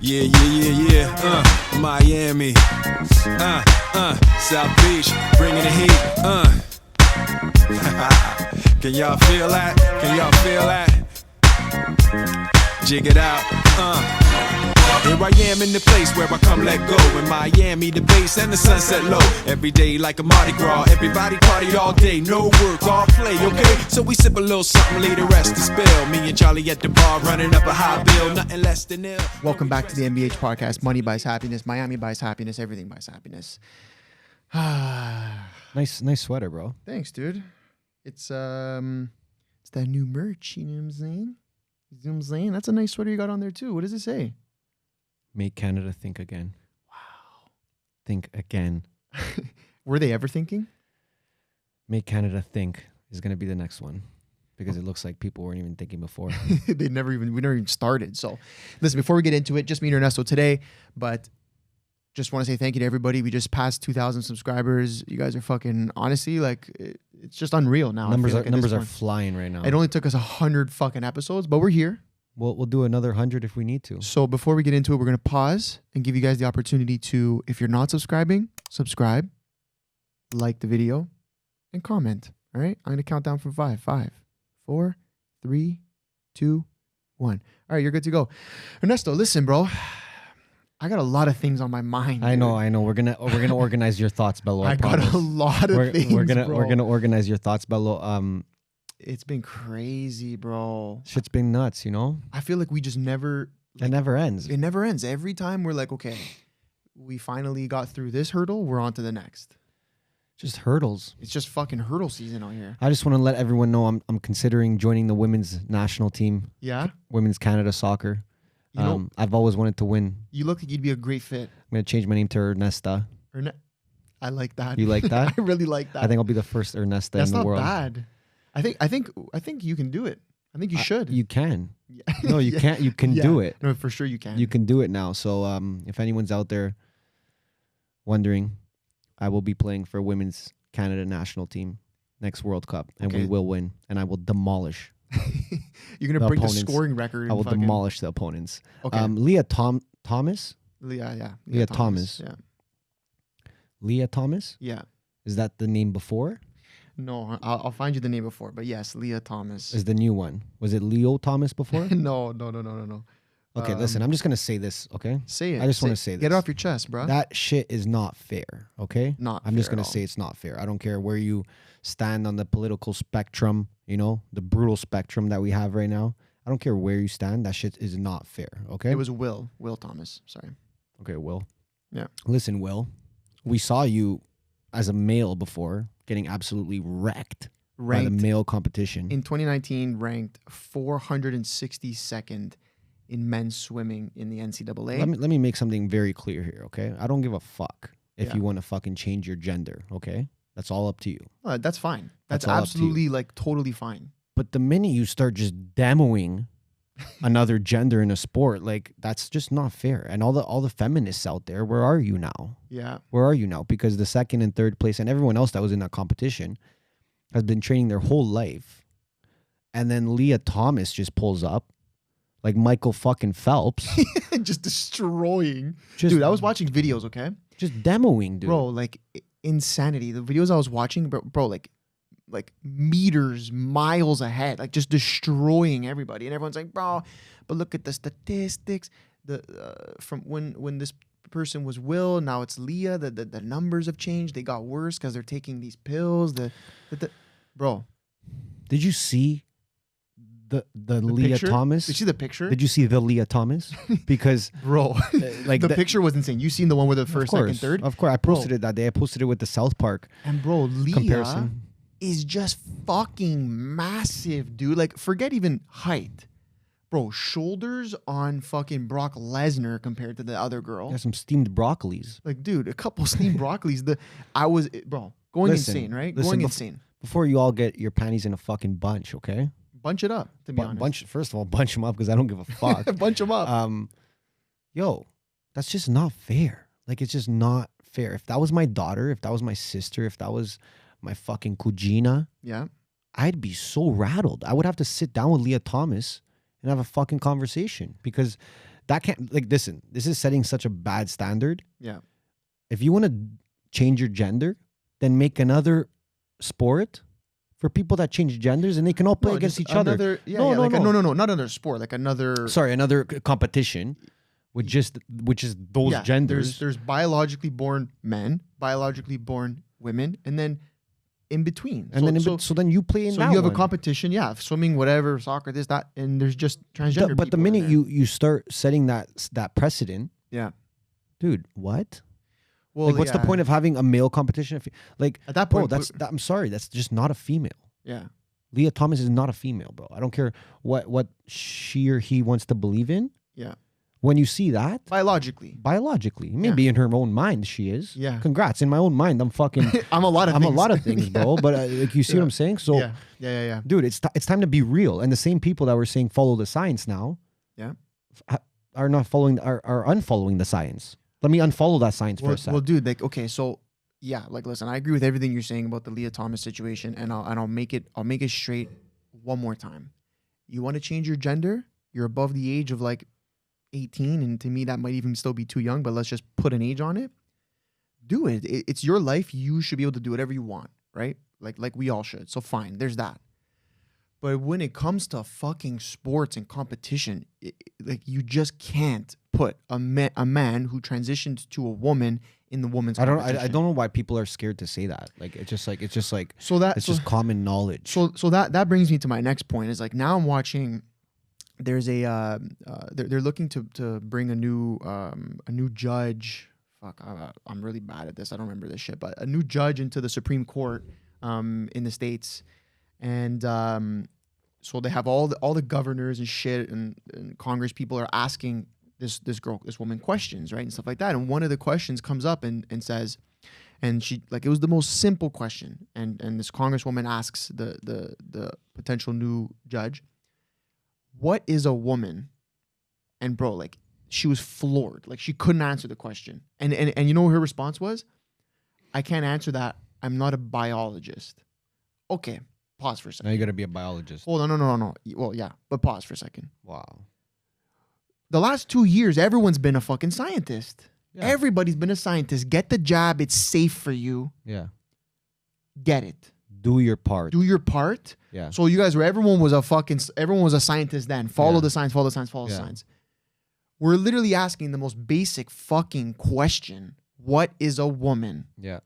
Yeah. Miami. South Beach, bringing the heat. Can y'all feel that? Jig it out. Here I am in the place where I come let go. In Miami, the bass and the sunset low. Every day like a Mardi Gras. Everybody party all day. No work, all play, okay? So we sip a little something, leave the rest to spill. Me and Charlie at the bar running up a high bill. Nothing less than ill. Welcome back to the MBH Podcast. Money buys happiness. Miami buys happiness. Everything buys happiness. Nice sweater, bro. Thanks, dude. It's that new merch. You know what I'm saying? That's a nice sweater you got on there too. What does it say? Make Canada think again. Wow. Think again. Were they ever thinking? Make Canada think is going to be the next one because it looks like people weren't even thinking before. We never even started. So listen, before we get into it, just me and Ernesto today, but just want to say thank you to everybody. We just passed 2,000 subscribers. You guys are fucking, honestly, like, it's just unreal now. Numbers are flying right now. It only took us 100 fucking episodes, but we're here. We'll do another 100 if we need to. So before we get into it, we're going to pause and give you guys the opportunity to, if you're not subscribing, subscribe, like the video, and comment. All right? I'm going to count down from 5. 5, 4, 3, 2, 1. All right, you're good to go. Ernesto, listen, bro. I got a lot of things on my mind. I know. We're gonna organize your thoughts, Bello. I got a lot of things. We're gonna organize your thoughts, Bello. It's been crazy, bro. Shit's been nuts, you know? I feel like we just never... It never ends. It never ends. Every time we're like, okay, we finally got through this hurdle, we're on to the next. Just hurdles. It's just fucking hurdle season out here. I just want to let everyone know I'm considering joining the women's national team. Yeah? Women's Canada soccer. You know, I've always wanted to win. You look like you'd be a great fit. I'm going to change my name to Ernesta. I like that. You like that? I really like that. I think I'll be the first Ernesta in the world. That's not bad. I think you can do it. I think you should. You can. Yeah. No, you can't. You can do it. No, for sure you can. You can do it now. So if anyone's out there wondering, I will be playing for women's Canada national team next World Cup, and we will win, and I will demolish. You're gonna break the scoring record. I will demolish the opponents. Okay. Lia Thomas. Lia Thomas. Yeah. Lia Thomas. Yeah. Is that the name before? No, I'll find you the name before, but yes, Lia Thomas is the new one. Was it Leo Thomas before? No. Okay, listen, I'm just gonna say this. Okay, say it. I just want to say this. Get it off your chest, bro. That shit is not fair. Okay, I'm just gonna say it's not fair. I don't care where you stand on the political spectrum. You know, the brutal spectrum that we have right now. I don't care where you stand. That shit is not fair. Okay. It was Will Thomas. Sorry. Okay, Will. Yeah. Listen, Will. We saw you as a male before getting absolutely wrecked by the male competition. In 2019, ranked 462nd in men's swimming in the NCAA. Let me make something very clear here, okay? I don't give a fuck if you want to fucking change your gender, okay? That's all up to you. That's fine. That's absolutely like totally fine. But the minute you start just demoing another gender in a sport, like that's just not fair. And all the feminists out there, where are you now? Yeah. Where are you now? Because the second and third place and everyone else that was in that competition has been training their whole life. And then Lia Thomas just pulls up like Michael fucking Phelps. Just destroying. Dude, I was watching videos, okay? Just demoing, dude. Bro, like insanity. The videos I was watching, bro, like meters, miles ahead, like just destroying everybody. And everyone's like, bro, but look at the statistics. From when this person was Will, now it's Lia. The numbers have changed. They got worse because they're taking these pills. Bro, did you see the Lia picture? Thomas? Did you see the picture? Did you see the Lia Thomas? Because bro, like the picture was insane. You seen the one with the first, second, third? Of course, I posted it that day. I posted it with the South Park. And bro, Lia comparison is just fucking massive, dude. Like, forget even height. Bro, shoulders on fucking Brock Lesnar compared to the other girl. There's some steamed broccolis. Like, dude, a couple steamed broccolis. Going insane, right? Going insane. Before you all get your panties in a fucking bunch, okay? Bunch it up, to be honest. First of all, bunch them up because I don't give a fuck. Bunch them up. Yo, that's just not fair. Like, it's just not fair. If that was my daughter, if that was my sister, if that was my fucking cugina, yeah, I'd be so rattled. I would have to sit down with Lia Thomas and have a fucking conversation, because that can't, like, listen, this is setting such a bad standard. Yeah. If you want to change your gender, then make another sport for people that change genders, and they can all play against each other. No, not another sport, like another. Sorry, another competition with which is those genders. There's biologically born men, biologically born women, and then in between. And so then you play in that. So you have one. a competition, swimming, whatever, soccer, this, that, and there's just transgender. But the minute you start setting that precedent, dude, what? Well, like, what's the point of having a male competition? If, like, at that point, I'm sorry, that's just not a female. Yeah. Lia Thomas is not a female, bro. I don't care what she or he wants to believe in. Yeah. When you see that, biologically, maybe in her own mind she is. Yeah. Congrats. In my own mind, I'm fucking. I'm a lot of things, bro. But like, you see what I'm saying? So, yeah. Dude, it's time to be real. And the same people that were saying follow the science now, are not following, are unfollowing the science. Let me unfollow that science for a second. Well, dude, like, okay, so like, listen, I agree with everything you're saying about the Lia Thomas situation, and I'll make it straight one more time. You want to change your gender? You're above the age of like 18, and to me that might even still be too young, but let's just put an age on it. Do it. It's your life. You should be able to do whatever you want, right? Like we all should. So fine, there's that. But when it comes to fucking sports and competition, like, you just can't put a man who transitioned to a woman in the woman's competition. I don't know why people are scared to say that. Like, it's just just common knowledge. So that brings me to my next point. Is like, now I'm watching. There's a they're looking to bring a new judge. Fuck, I'm really bad at this. I don't remember this shit, but a new judge into the Supreme Court in the States. And so they have all the governors and shit, and Congress people are asking this woman questions, right, and stuff like that. And one of the questions comes up and says, and she, like, it was the most simple question, and this Congresswoman asks the potential new judge, what is a woman? And bro, like, she was floored, like, she couldn't answer the question, and you know what her response was? I can't answer that. I'm not a biologist. Okay. Pause for a second. Now you got to be a biologist. Hold on, no. Well, yeah, but pause for a second. Wow. The last 2 years, everyone's been a fucking scientist. Yeah. Everybody's been a scientist. Get the jab. It's safe for you. Yeah. Get it. Do your part. Do your part. Yeah. So you guys everyone was a scientist then. Follow the science, follow the science. We're literally asking the most basic fucking question. What is a woman? Yeah.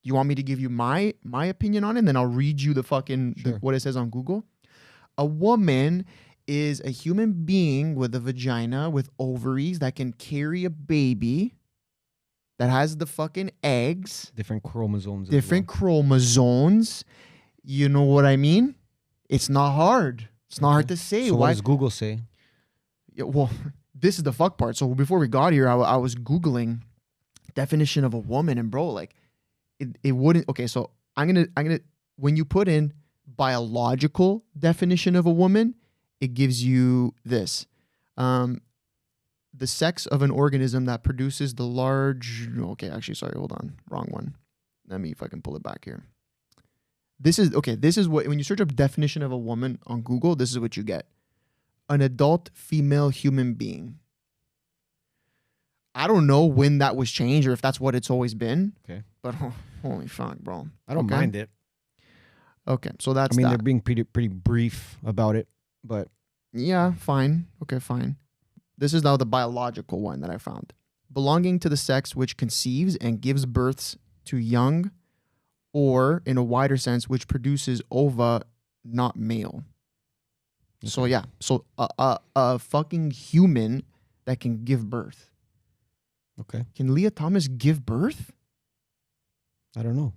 You want me to give you my opinion on it, and then I'll read you the fucking what it says on Google? A woman is a human being with a vagina with ovaries that can carry a baby that has the fucking eggs. Different chromosomes. Chromosomes. You know what I mean? It's not hard. It's not hard to say. So what does Google say? Yeah, well, this is the fuck part. So before we got here, I was Googling definition of a woman, and bro, like, it wouldn't. Okay, so I'm gonna when you put in biological definition of a woman, it gives you this: the sex of an organism that produces the large. Okay, actually, sorry, hold on, wrong one. Let me, if I can pull it back here. This is what, when you search up definition of a woman on Google, this is what you get: an adult female human being. I don't know when that was changed or if that's what it's always been. Okay. But holy fuck, bro. I don't mind it. Okay, so that's they're being pretty brief about it, but yeah, fine. Okay, fine. This is now the biological one that I found. Belonging to the sex which conceives and gives births to young, or in a wider sense, which produces ova, not male. Okay. So yeah, so a fucking human that can give birth. Okay. Can Lia Thomas give birth? I don't know.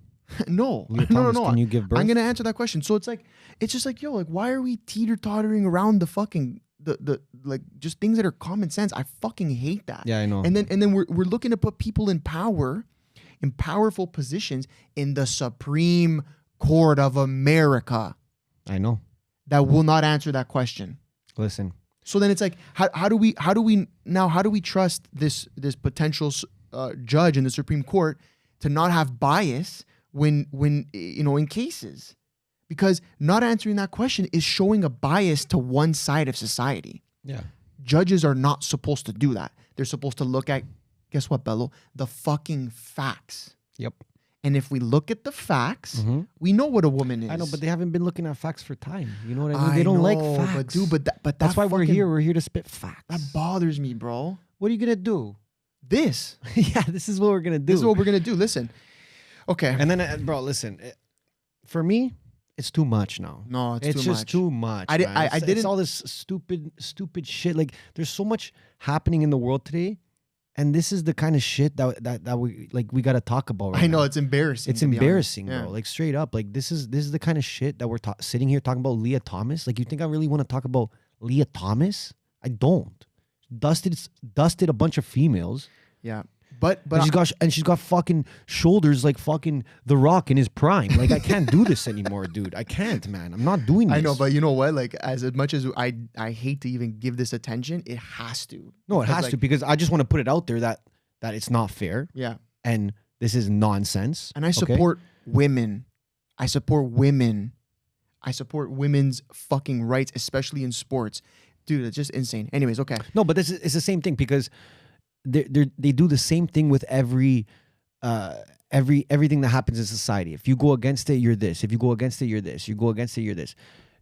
No. Lia Thomas, No. Can you give birth? I'm gonna answer that question. So it's just like, yo, like, why are we teeter-tottering around the fucking the like, just things that are common sense? I fucking hate that. Yeah, I know. And then we're looking to put people in power, in powerful positions in the Supreme Court of America. I know. That will not answer that question. Listen. So then it's like, how do we trust this potential judge in the Supreme Court to not have bias when in cases? Because not answering that question is showing a bias to one side of society. Yeah. Judges are not supposed to do that. They're supposed to look at, guess what, Bello? The fucking facts. Yep. And if we look at the facts, we know what a woman is. I know, but they haven't been looking at facts for time. You know what I mean? They don't like facts. But that's why we're here. We're here to spit facts. That bothers me, bro. What are you gonna do? This. Yeah, this is what we're gonna do. This is what we're gonna do. Listen. Okay. And then, bro, listen. For me, it's too much now. No, it's just much. too much. I didn't. It's all this stupid shit. Like, there's so much happening in the world today. And this is the kind of shit that we got to talk about right now. I know, it's embarrassing. It's embarrassing, bro. Like, straight up. Like, this is the kind of shit that we're sitting here talking about Lia Thomas. Like, you think I really want to talk about Lia Thomas? I don't. Dusted a bunch of females. Yeah. But she's got fucking shoulders like fucking The Rock in his prime. Like, I can't do this anymore, dude. I can't, man. I'm not doing this. I know, but you know what? Like, as much as I hate to even give this attention, it has to. No, it has to, because I just want to put it out there that it's not fair. Yeah. And this is nonsense. And I support women. I support women. I support women's fucking rights, especially in sports. Dude, it's just insane. Anyways, okay. No, but it's the same thing, because they do the same thing with everything that happens in society. If you go against it, you're this. If you go against it, you're this. You go against it, you're this.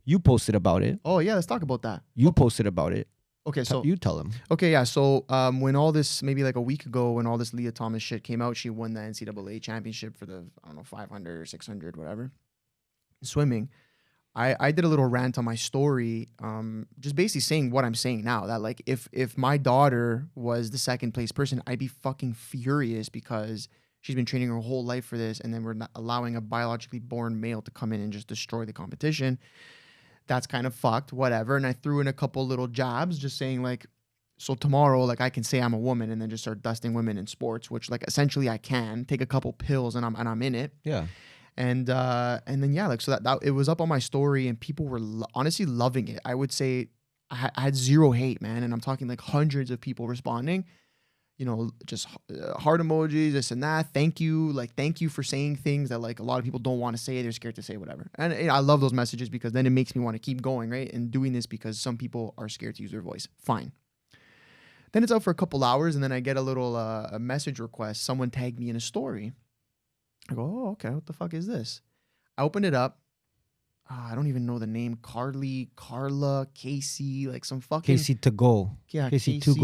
You posted about it. Oh yeah, let's talk about that. You posted about it. Okay, so you tell them. Okay, yeah. So when all this, maybe like a week ago, when all this Lia Thomas shit came out, she won the NCAA championship for the 500 or 600, whatever, swimming. I did a little rant on my story, just basically saying what I'm saying now, that like if my daughter was the second place person, I'd be fucking furious, because she's been training her whole life for this, and then we're not allowing a biologically born male to come in and just destroy the competition. That's kind of fucked, whatever. And I threw in a couple little jabs, just saying like, so tomorrow, like, I can say I'm a woman and then just start dusting women in sports, which like essentially I can take a couple pills and I'm in it. Yeah. And then yeah, like, so that it was up on my story, and people were honestly loving it. I would say I had zero hate, man, and I'm talking like hundreds of people responding. You know, just heart emojis, this and that. Thank you for saying things that like a lot of people don't want to say. They're scared to say whatever. And I love those messages, because then it makes me want to keep going, right? And doing this because some people are scared to use their voice. Fine. Then it's out for a couple hours, and then I get a little a message request. Someone tagged me in a story. I go, oh, okay, what the fuck is this? I opened it up. I don't even know the name. Carla, Casey, like some fucking... Casey to go. Yeah, Casey to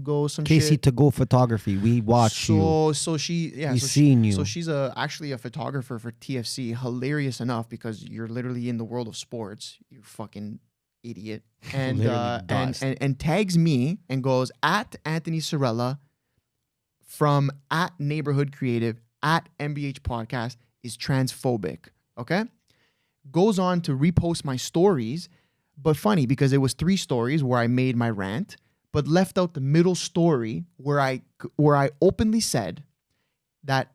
go, some Casey shit. to go photography. We watch you. So she, yeah. We've seen you. So she's actually a photographer for TFC. Hilarious enough, because you're literally in the world of sports. You fucking idiot. And and tags me and goes, at Anthony Sorella from at Neighborhood Creative at MBH Podcast is transphobic. Okay? Goes on to repost my stories, but funny, because it was 3 stories where I made my rant, but left out the middle story where I openly said that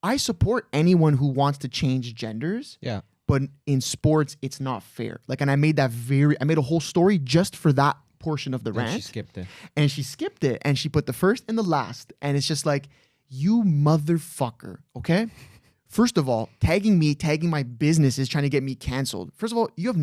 I support anyone who wants to change genders. Yeah. But in sports, it's not fair. Like, and I made a whole story just for that portion of the rant. She skipped it. And she skipped it, and she put the first and the last, and it's just like, you motherfucker, okay? First of all, tagging my business is trying to get me canceled. First of all, you have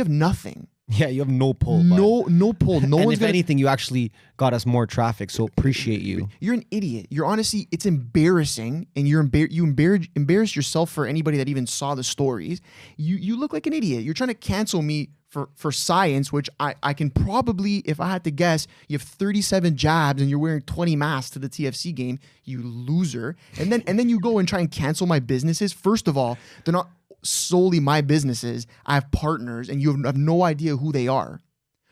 nothing. Yeah, you have no pull. No pull. No and one's if anything, you actually got us more traffic, so appreciate you. You're an idiot. You're honestly, it's embarrassing, and you embarrass yourself for anybody that even saw the stories. You look like an idiot. You're trying to cancel me for science, which I can probably, if I had to guess, you have 37 jabs and you're wearing 20 masks to the TFC game, you loser. And then you go and try and cancel my businesses. First of all, they're not solely my businesses. I have partners, and you have no idea who they are.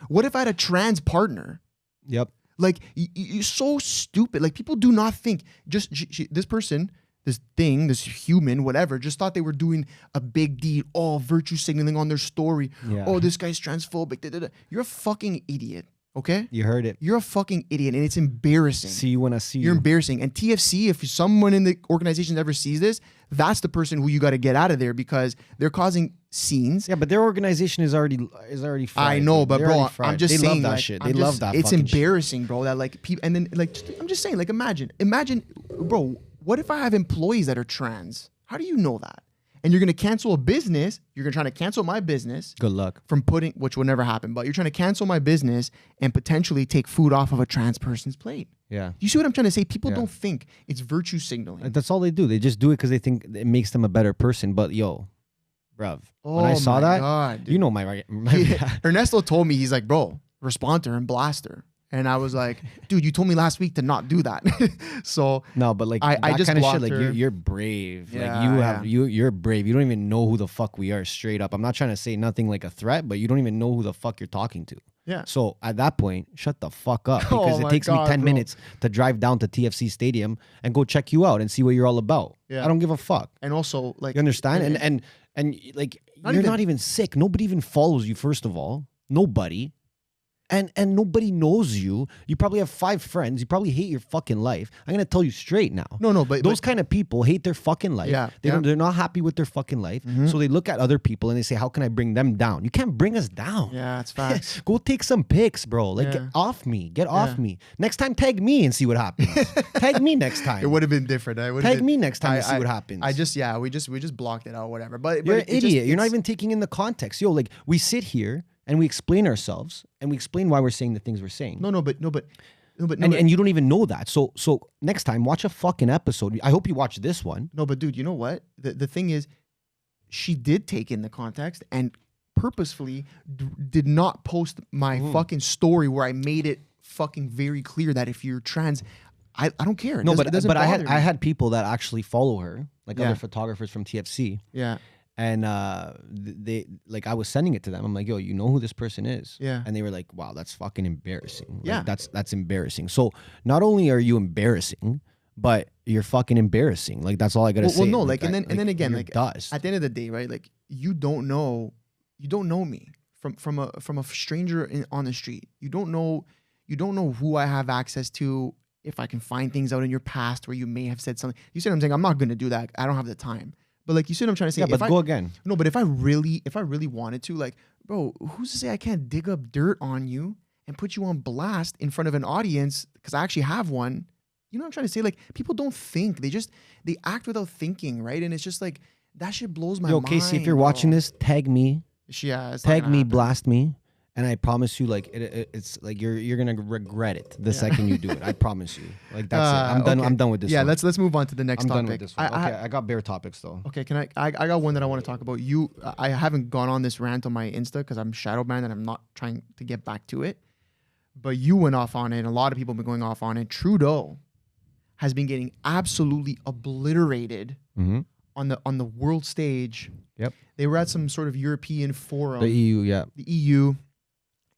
What if I had a trans partner? Yep. Like, you're so stupid. Like, people do not think, just this person, this thing, this human, whatever, just thought they were doing a big deed. Oh, virtue signaling on their story. Yeah. Oh, this guy's transphobic. Da, da, da. You're a fucking idiot. Okay? You heard it. You're a fucking idiot, and it's embarrassing. See you when I see you. You're embarrassing. And TFC, if someone in the organization ever sees this, that's the person who you got to get out of there, because they're causing scenes. Yeah, but their organization is already fried. I know, but bro, I'm just saying, love that like, shit. They love that. It's embarrassing, bro. That like people, and then like I'm just saying, like imagine, bro. What if I have employees that are trans? How do you know that? and you're going to cancel a business. You're going to try to cancel my business. Good luck. From putting, which will never happen, but you're trying to cancel my business and potentially take food off of a trans person's plate. Yeah. You see what I'm trying to say? People don't think it's virtue signaling. That's all they do. They just do it because they think it makes them a better person. But yo, bruv, when I saw that, God, you know my Ernesto told me, he's like, bro, respond to her and blast her. And I was like, dude, you told me last week to not do that. So no, but like I just kind of shit, blocked like her. you're brave. Yeah, like you're brave. You don't even know who the fuck we are straight up. I'm not trying to say nothing like a threat, but you don't even know who the fuck you're talking to. Yeah. So at that point, shut the fuck up, because it takes me 10 minutes to drive down to TFC Stadium and go check you out and see what you're all about. Yeah. I don't give a fuck. And also, like, you understand? And like, you're not even sick. Nobody even follows you, first of all. Nobody. And nobody knows you. You probably have 5 friends. You probably hate your fucking life. I'm gonna tell you straight now. No, but those kind of people hate their fucking life. Yeah, they're not happy with their fucking life. So they look at other people and they say, "How can I bring them down?" You can't bring us down. Yeah, it's facts. Go take some pics, bro. Like, get off me. Get off me. Next time, tag me and see what happens. Tag me next time. It would have been different. Tag me next time and see what happens. We just blocked it out, whatever. But you're an idiot. You're not even taking in the context. Yo, like, we sit here and we explain ourselves and we explain why we're saying the things we're saying. And you don't even know that. So next time, watch a fucking episode. I hope you watch this one. No, but dude, you know what? The thing is, she did take in the context and purposefully did not post my fucking story where I made it fucking very clear that if you're trans, I don't care. But I had people that actually follow her, like other photographers from TFC. Yeah. And they, like, I was sending it to them. I'm like, yo, you know who this person is? Yeah. And they were like, wow, that's fucking embarrassing. Yeah. Like, that's embarrassing. So not only are you embarrassing, but you're fucking embarrassing. Like, that's all I gotta say. Well, no, like, and then again, like, dust. At the end of the day, right? Like, you don't know me from a stranger on the street. You don't know who I have access to. If I can find things out in your past where you may have said something, you see what I'm saying? I'm not gonna do that. I don't have the time. But like, you see what I'm trying to say? Yeah, but go again. No, but if I really wanted to, like, bro, who's to say I can't dig up dirt on you and put you on blast in front of an audience because I actually have one? You know what I'm trying to say? Like, people don't think. They act without thinking, right? And it's just like, that shit blows my mind. Yo, Casey, if you're watching this, tag me. Yeah, tag me, blast me. And I promise you, like, it's like you're gonna regret it the second you do it. I promise you. Like, that's it. I'm done. Okay. I'm done with this. Yeah, one. let's move on to the next topic. I'm done with this one. I got bare topics though. Okay, can I got one that I want to talk about. I haven't gone on this rant on my Insta because I'm shadow banned and I'm not trying to get back to it. But you went off on it. And a lot of people have been going off on it. Trudeau has been getting absolutely obliterated on the world stage. Yep. They were at some sort of European forum. The EU, yeah. The EU.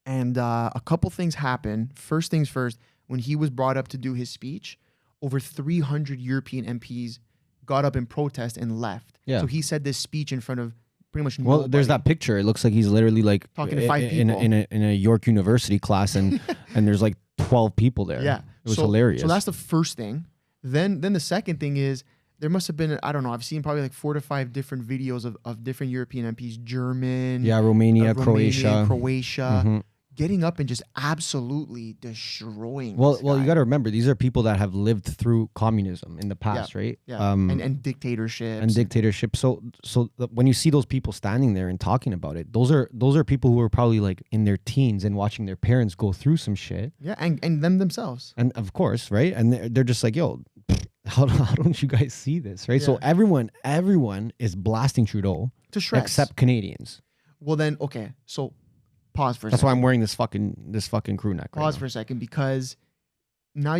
And a couple things happened. First things first, when he was brought up to do his speech, over 300 European MPs got up in protest and left. Yeah. So he said this speech in front of pretty much nobody. Well, there's that picture. It looks like he's literally like talking to 5 people in a York University class, and and there's like 12 people there. Yeah, it was hilarious. So that's the first thing. Then the second thing is, there must have been, I don't know, I've seen probably like 4 to 5 different videos of different European MPs, German, Romania, Croatia. Getting up and just absolutely destroying. Well, you got to remember, these are people that have lived through communism in the past, right? Yeah. And dictatorships. So when you see those people standing there and talking about it, those are people who are probably like in their teens and watching their parents go through some shit. Yeah, and them themselves. And of course, right? And they're just like, yo, how don't you guys see this, right? Yeah. So everyone is blasting Trudeau to shreds, except Canadians. Well, then, okay, so pause for a second. That's why I'm wearing this fucking crew neck. Pause for a second, because now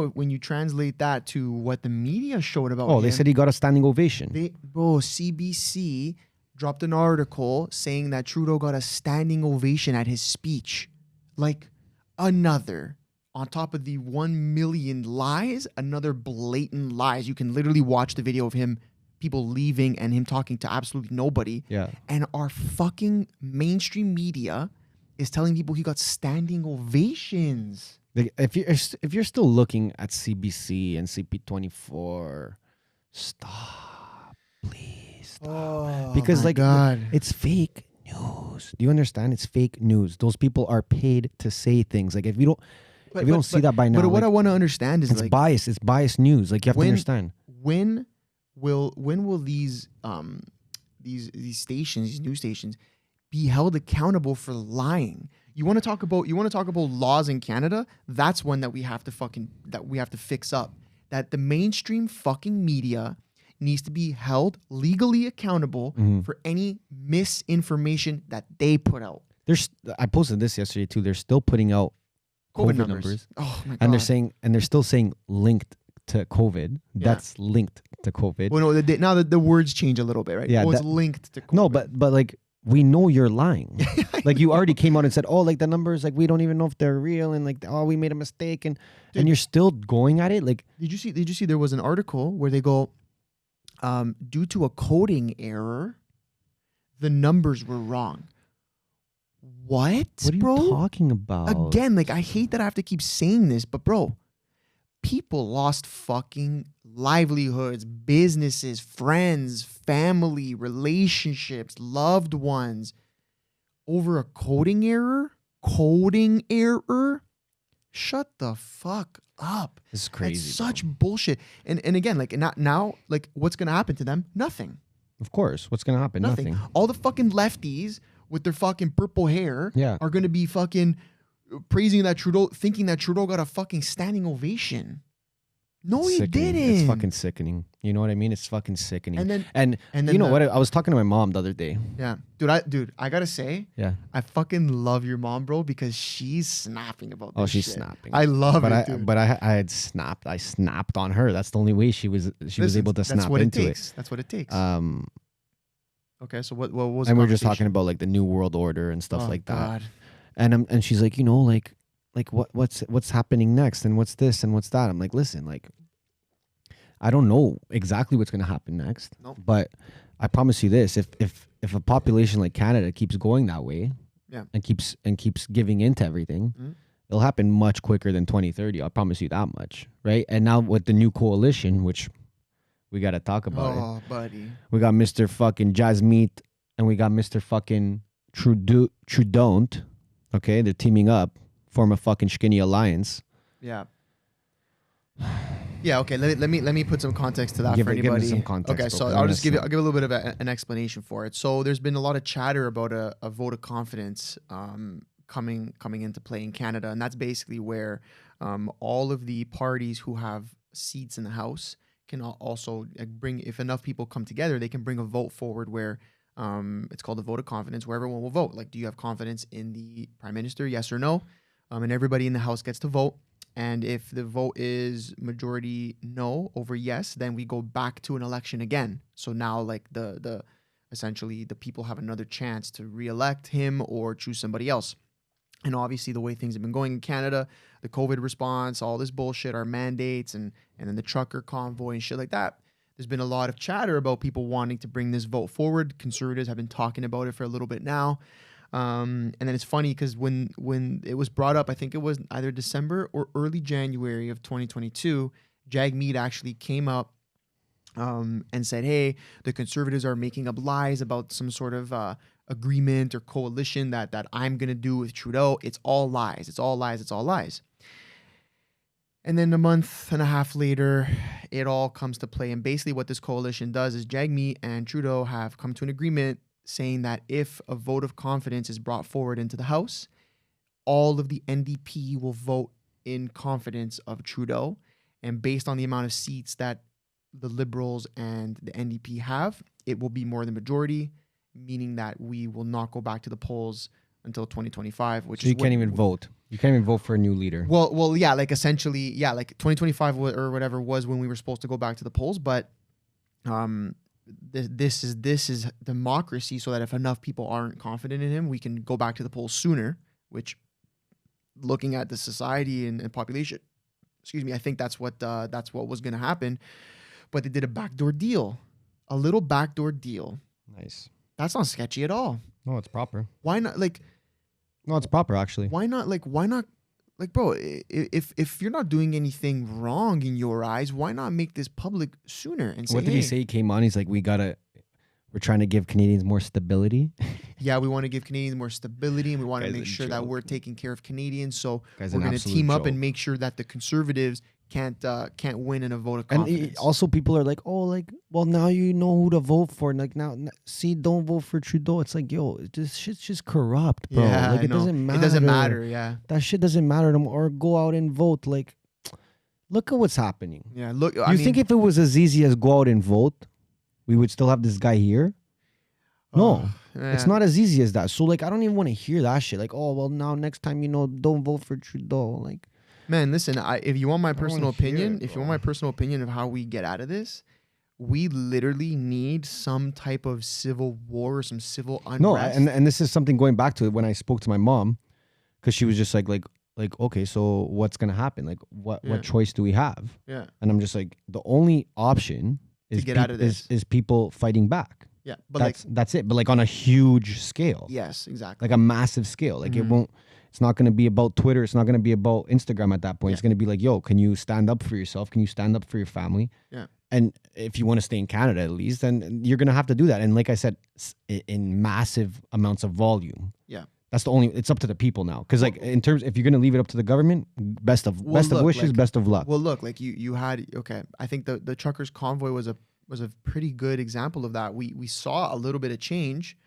when you translate that to what the media showed about they said he got a standing ovation. CBC dropped an article saying that Trudeau got a standing ovation at his speech. Like, another, on top of the 1 million lies, another blatant lies. You can literally watch the video of people leaving and him talking to absolutely nobody. Yeah. And our fucking mainstream media is telling people he got standing ovations. If you're still looking at CBC and CP24, stop, please stop. Oh, because God. It's fake news. Do you understand? It's fake news. Those people are paid to say things. Like, if you don't see that by now. But what I want to understand is, it's bias. It's biased news. Like, you have to understand. When will these these stations, these news stations, be held accountable for lying. You want to talk about laws in Canada? That's one that we have to fix up. That the mainstream fucking media needs to be held legally accountable for any misinformation that they put out. I posted this yesterday too. They're still putting out COVID numbers. Oh my God. And they're still saying linked to COVID. Yeah. That's linked to COVID. Well, no, now the words change a little bit, right? Yeah, it's linked to COVID. No, but like we know you're lying. Like you already came out and said, oh, like the numbers, like we don't even know if they're real, and like we made a mistake, and you're still going at it. Like, did you see there was an article where they go, due to a coding error, the numbers were wrong. What are bro? You talking about? Again, like I hate that I have to keep saying this, but bro, people lost fucking livelihoods, businesses, friends, family, relationships, loved ones over a coding error? Coding error? Shut the fuck up. This is crazy. It's such bullshit. And again, like not now, like what's gonna happen to them? Nothing. Of course. What's gonna happen? Nothing. All the fucking lefties with their fucking purple hair are gonna be fucking praising that Trudeau, thinking that Trudeau got a fucking standing ovation. No, he didn't. It's fucking sickening. You know what I mean? It's fucking sickening. And then you know what? I was talking to my mom the other day. Yeah, dude, I gotta say, I fucking love your mom, bro, because she's snapping about this. Oh, she's shit. snapping. I love it, dude. But I had snapped. I snapped on her. That's the only way she was able to snap into it. That's what it takes. Okay, so what was? And we're just talking about like the new world order and stuff like that. And she's like, you know, like what's happening next, and what's this and what's that. I'm like, listen, like I don't know exactly what's gonna happen next, but I promise you this: if a population like Canada keeps going that way, and keeps giving into everything, it'll happen much quicker than 2030. I'll promise you that much, right? And now with the new coalition, which we got to talk about it, buddy, we got Mr. fucking Jasmeet and we got Mr. fucking Trudeau. Okay, they're teaming up. Form a fucking skinny alliance. Yeah. Yeah. Okay. Let me put some context to that for anybody. Give me some context. Okay. So I'll just give a little bit of an explanation for it. So there's been a lot of chatter about a vote of confidence coming into play in Canada, and that's basically where all of the parties who have seats in the House can also bring, if enough people come together, they can bring a vote forward where it's called a vote of confidence, where everyone will vote. Like, do you have confidence in the Prime Minister? Yes or no? And everybody in the House gets to vote. And if the vote is majority no over yes, then we go back to an election again. So now, like essentially the people have another chance to re-elect him or choose somebody else. And obviously the way things have been going in Canada, the COVID response, all this bullshit, our mandates, and then the trucker convoy and shit like that. There's been a lot of chatter about people wanting to bring this vote forward. Conservatives have been talking about it for a little bit now. And then it's funny because when it was brought up, I think it was either December or early January of 2022, Jagmeet actually came up and said, hey, the Conservatives are making up lies about some sort of agreement or coalition that I'm going to do with Trudeau. It's all lies. It's all lies. It's all lies. And then a month and a half later, it all comes to play. And basically what this coalition does is Jagmeet and Trudeau have come to an agreement saying that if a vote of confidence is brought forward into the House, all of the NDP will vote in confidence of Trudeau. And based on the amount of seats that the Liberals and the NDP have, it will be more than majority, meaning that we will not go back to the polls until 2025, which so you can't even vote. You can't even vote for a new leader. Well, yeah, like essentially, yeah, like 2025 or whatever was when we were supposed to go back to the polls, but this is democracy, so that if enough people aren't confident in him, we can go back to the polls sooner, which, looking at the society and population, I think that's what was going to happen. But they did a backdoor deal, a little backdoor deal. Nice. That's not sketchy at all. No, it's proper. Why not? No, it's proper actually. Why not? Bro, if you're not doing anything wrong in your eyes, why not make this public sooner and say, what did he say? He came on, he's like, we gotta we're trying to give Canadians more stability. Yeah, we want to give Canadians more stability, and we want to make sure that we're taking care of Canadians. So we're going to team up and make sure that the Conservatives can't win in a vote of confidence. And also, people are like, oh, like, well, now you know who to vote for. And like, now, see, don't vote for Trudeau. It's like, yo, this shit's just corrupt, bro. Yeah, like, it doesn't matter. It doesn't matter, yeah. That shit doesn't matter to them. Or go out and vote. Like, look at what's happening. Yeah, look. You think if it was as easy as go out and vote, we would still have this guy here? No, it's not as easy as that. So, like, I don't even want to hear that shit. Like, oh, well, now next time, don't vote for Trudeau. Like, man, listen, if you want my personal opinion, of how we get out of this, we literally need some type of civil war or some civil unrest. No, and this is something going back to it when I spoke to my mom, because she was just like, okay, so what's going to happen? Like, what choice do we have? Yeah. And I'm just like, the only option is to get out of this is people fighting back. Yeah, but that's it. But like on a huge scale. Yes, exactly. Like a massive scale. Like it's not going to be about Twitter. It's not going to be about Instagram at that point. Yeah. It's going to be like, yo, can you stand up for yourself? Can you stand up for your family? Yeah. And if you want to stay in Canada at least, then you're going to have to do that. And like I said, in massive amounts of volume. Yeah. That's it's up to the people now. Because like in terms, if you're going to leave it up to the government, best of wishes, best of luck. Well, look, like you had, okay, I think the truckers convoy was a pretty good example of that. We saw a little bit of change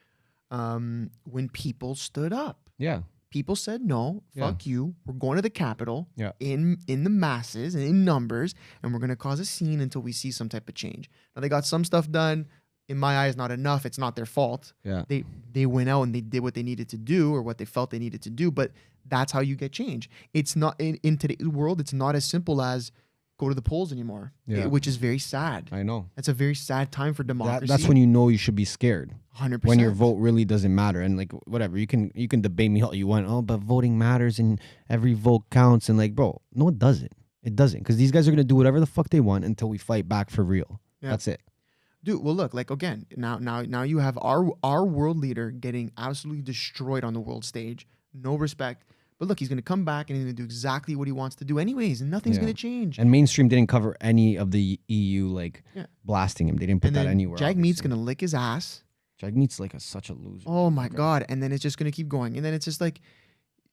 when people stood up. Yeah. People said, no, fuck you. We're going to the Capitol in the masses and in numbers, and we're going to cause a scene until we see some type of change. Now, they got some stuff done. In my eyes, not enough. It's not their fault. Yeah. They went out and they did what they needed to do or what they felt they needed to do, but that's how you get change. It's not, in today's world, it's not as simple as go to the polls anymore, which is very sad. I know. It's a very sad time for democracy. That's when you know you should be scared. 100%. When your vote really doesn't matter. And like, whatever, you can debate me all you want. Oh, but voting matters and every vote counts. And like, bro, no, it doesn't. It doesn't. Because these guys are going to do whatever the fuck they want until we fight back for real. Yeah. That's it. Dude, well, look, like, again, now you have our world leader getting absolutely destroyed on the world stage. No respect. But look, he's going to come back and he's going to do exactly what he wants to do anyways, and nothing's going to change. And mainstream didn't cover any of the EU, blasting him. They didn't put that anywhere. Jagmeet's going to lick his ass. Jagmeet's like such a loser. Oh, my God. And then it's just going to keep going. And then it's just like,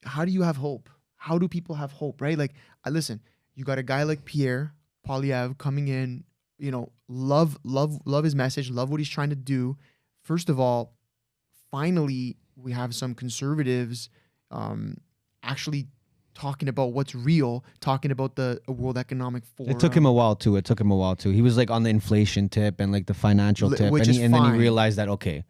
how do you have hope? How do people have hope, right? Like, listen, you got a guy like Pierre Poilievre coming in, love his message, love what he's trying to do. First of all, finally, we have some conservatives actually talking about what's real, talking about the World Economic Forum. It took him a while too. He was like on the inflation tip and like the financial tip, and then he realized that, okay,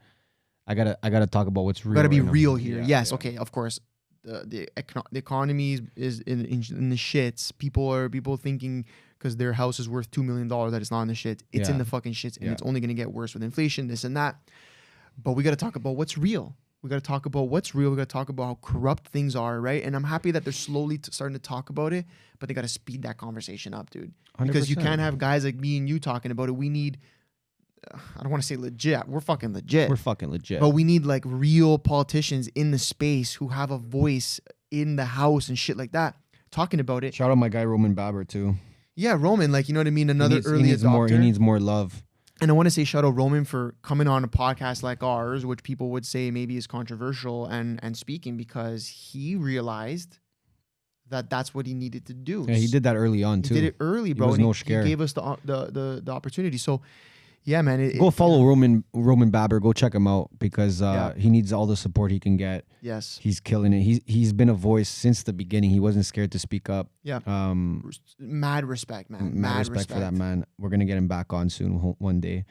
I gotta talk about what's real. Gotta be real here. Yeah, yes, okay, of course. The economy is in the shits. People thinking because their house is worth $2 million that it's not in the shits. It's in the fucking shits, and it's only gonna get worse with inflation, this and that. But we gotta talk about what's real. We got to talk about what's real. We got to talk about how corrupt things are, right? And I'm happy that they're slowly starting to talk about it, but they got to speed that conversation up, dude. 100%. Because you can't have guys like me and you talking about it. We need, I don't want to say legit. We're fucking legit. But we need like real politicians in the space who have a voice in the House and shit like that, talking about it. Shout out my guy Roman Baber too. Yeah, Roman, like, you know what I mean? Another early adopter. He needs more love. And I want to say shout out Roman for coming on a podcast like ours, which people would say maybe is controversial, and speaking because he realized that that's what he needed to do. Yeah, he did that early on too. He did it early, bro. He gave us the opportunity. So yeah, man. Go follow Roman Baber. Go check him out because he needs all the support he can get. Yes, he's killing it. He's been a voice since the beginning. He wasn't scared to speak up. Yeah. Mad respect, man. Mad respect for that man. We're gonna get him back on soon, one day.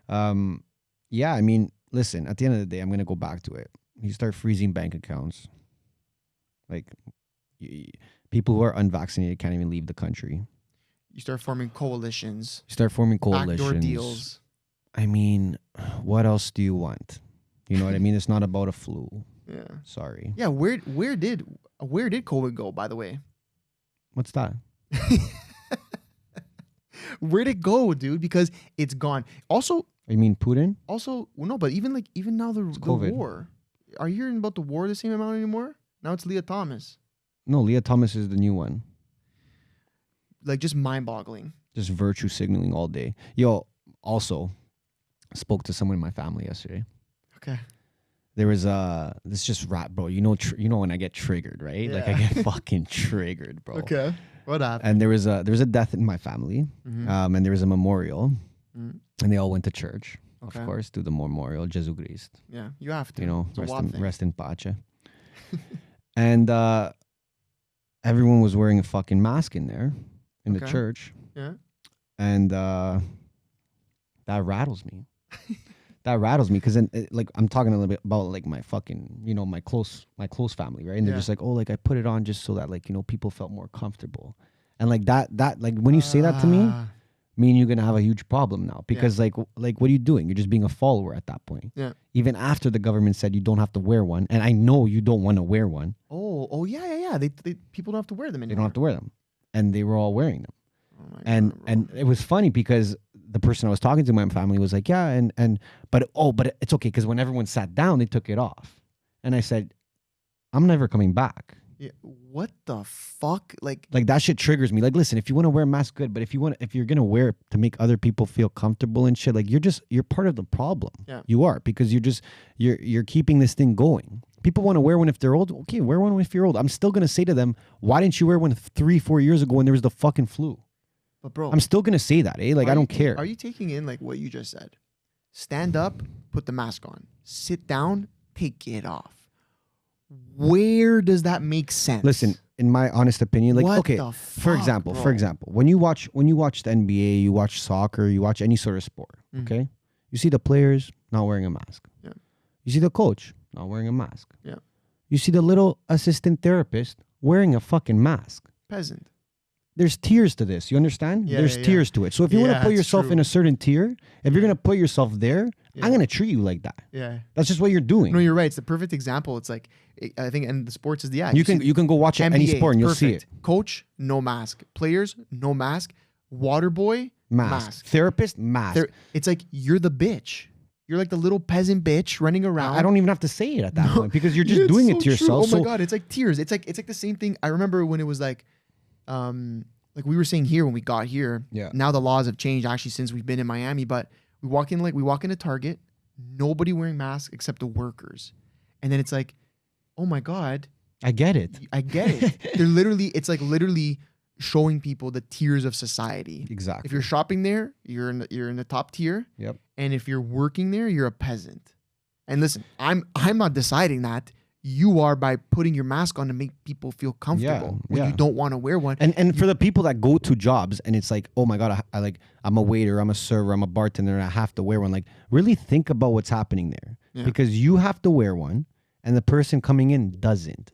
Yeah. I mean, listen. At the end of the day, I'm gonna go back to it. You start freezing bank accounts. Like, people who are unvaccinated can't even leave the country. You start forming coalitions. Backdoor deals. I mean, what else do you want? You know what I mean? It's not about a flu. Yeah. Sorry. Yeah. Where did COVID go, by the way? What's that? Where'd it go, dude? Because it's gone. Also, you mean Putin? Also, well, no, but even now the war. Are you hearing about the war the same amount anymore? Now it's Lia Thomas. No, Lia Thomas is the new one. Like, just mind-boggling. Just virtue signaling all day. Yo, also, spoke to someone in my family yesterday. Okay. There was this just rap, bro. You know when I get triggered, right? Yeah. Like I get fucking triggered, bro. Okay. What happened? And there was a death in my family, and there was a memorial, and they all went to church, of course, to the memorial, Jesus Christ. Yeah, you have to. You know, rest in pace. And everyone was wearing a fucking mask in there, in the church. Yeah. And that rattles me. That rattles me because then, like, I'm talking a little bit about like my fucking, you know, my close family, right? And they're just like, oh, like I put it on just so that like, you know, people felt more comfortable, and like that like when you say that to me and you're gonna have a huge problem now because like what are you doing? You're just being a follower at that point. Yeah. Even after the government said you don't have to wear one, and I know you don't want to wear one. Oh yeah. They people don't have to wear them anymore. They don't have to wear them, and they were all wearing them. Oh my and God, and it was funny because the person I was talking to in my family was like, yeah, but it's okay because when everyone sat down, they took it off, and I said, I'm never coming back. Yeah. What the fuck? Like that shit triggers me. Like, listen, if you want to wear a mask, good, but if you're gonna wear it to make other people feel comfortable and shit, like you're part of the problem. Yeah. You are, because you're keeping this thing going. People want to wear one if they're old. Okay, wear one if you're old. I'm still gonna say to them, why didn't you wear one 3-4 years ago when there was the fucking flu? But bro, I'm still gonna say that, Like, I don't care. Are you taking in like what you just said? Stand up, put the mask on. Sit down, take it off. Where does that make sense? Listen, in my honest opinion, like, what okay, the for fuck, example, when you watch the NBA, you watch soccer, you watch any sort of sport, okay? You see the players not wearing a mask. Yeah. You see the coach not wearing a mask. Yeah. You see the little assistant therapist wearing a fucking mask. Peasant. There's tiers to this. You understand? Yeah, There's tiers to it. So if you want to put yourself in a certain tier, if you're going to put yourself there, I'm going to treat you like that. Yeah. That's just what you're doing. No, you're right. It's the perfect example. It's like, I think, and the sports is the You can go watch any sport and you'll see it. Coach, no mask. Players, no mask. Water boy, mask. Therapist, mask. It's like, you're the bitch. You're like the little peasant bitch running around. I don't even have to say it at that point because you're just doing it to yourself. Oh my God, it's like tears. It's like the same thing. I remember when it was like we were saying here when we got here. Yeah. Now the laws have changed actually since we've been in Miami, but we walk into Target, nobody wearing masks except the workers. And then it's like, oh my God. I get it. They're literally showing people the tiers of society. Exactly. If you're shopping there, you're in the top tier. Yep. And if you're working there, you're a peasant. And listen, I'm not deciding that. You are by putting your mask on to make people feel comfortable when you don't want to wear one. And for the people that go to jobs and it's like, oh my God, I'm a waiter, I'm a server, I'm a bartender, and I have to wear one. Like, really think about what's happening there. Yeah. Because you have to wear one and the person coming in doesn't.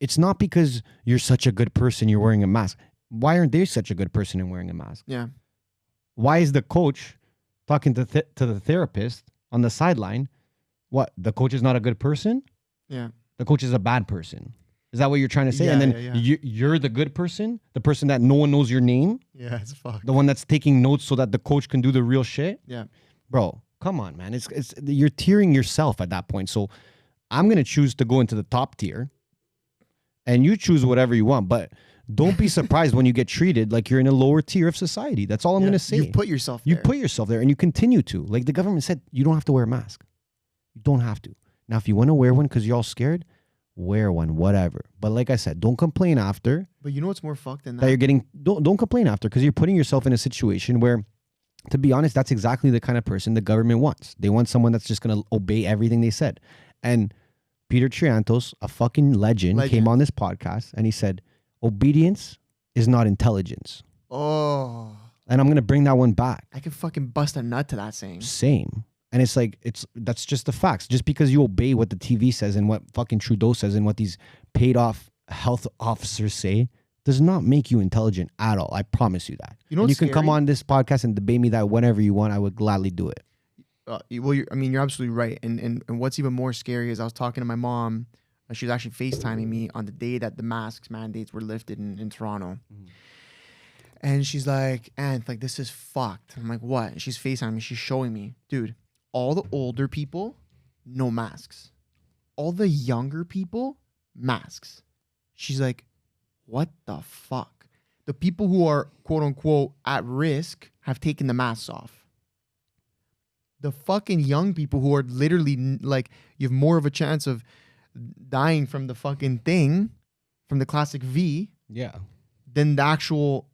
It's not because you're such a good person you're wearing a mask. Why aren't they such a good person and wearing a mask? Yeah. Why is the coach talking to the therapist on the sideline? What, the coach is not a good person? Yeah. The coach is a bad person. Is that what you're trying to say? Yeah, and then you're the good person, the person that no one knows your name. Yeah, it's fucked. The one that's taking notes so that the coach can do the real shit. Yeah. Bro, come on, man. It's you're tiering yourself at that point. So I'm going to choose to go into the top tier and you choose whatever you want. But don't be surprised when you get treated like you're in a lower tier of society. That's all I'm going to say. You put yourself there. You put yourself there and you continue to. Like the government said, you don't have to wear a mask. You don't have to. Now, if you want to wear one because you're all scared, wear one, whatever. But like I said, don't complain after. But you know what's more fucked than that? That you're getting, don't complain after because you're putting yourself in a situation where, to be honest, that's exactly the kind of person the government wants. They want someone that's just going to obey everything they said. And Peter Triantos, a fucking legend, came on this podcast and he said, obedience is not intelligence. Oh. And I'm going to bring that one back. I can fucking bust a nut to that saying. Same. And it's like, that's just the facts. Just because you obey what the TV says and what fucking Trudeau says and what these paid off health officers say does not make you intelligent at all. I promise you that. You know, you can come on this podcast and debate me that whenever you want. I would gladly do it. Well, you're absolutely right. And what's even more scary is I was talking to my mom. She was actually FaceTiming me on the day that the masks mandates were lifted in Toronto. Mm-hmm. And she's like, Aunt, like, this is fucked. I'm like, what? And she's FaceTiming me. She's showing me, dude, all the older people, no masks. All the younger people, masks. She's like, what the fuck? The people who are, quote unquote, at risk have taken the masks off. The fucking young people who are literally like, you have more of a chance of dying from the fucking thing, from the classic V, than the actual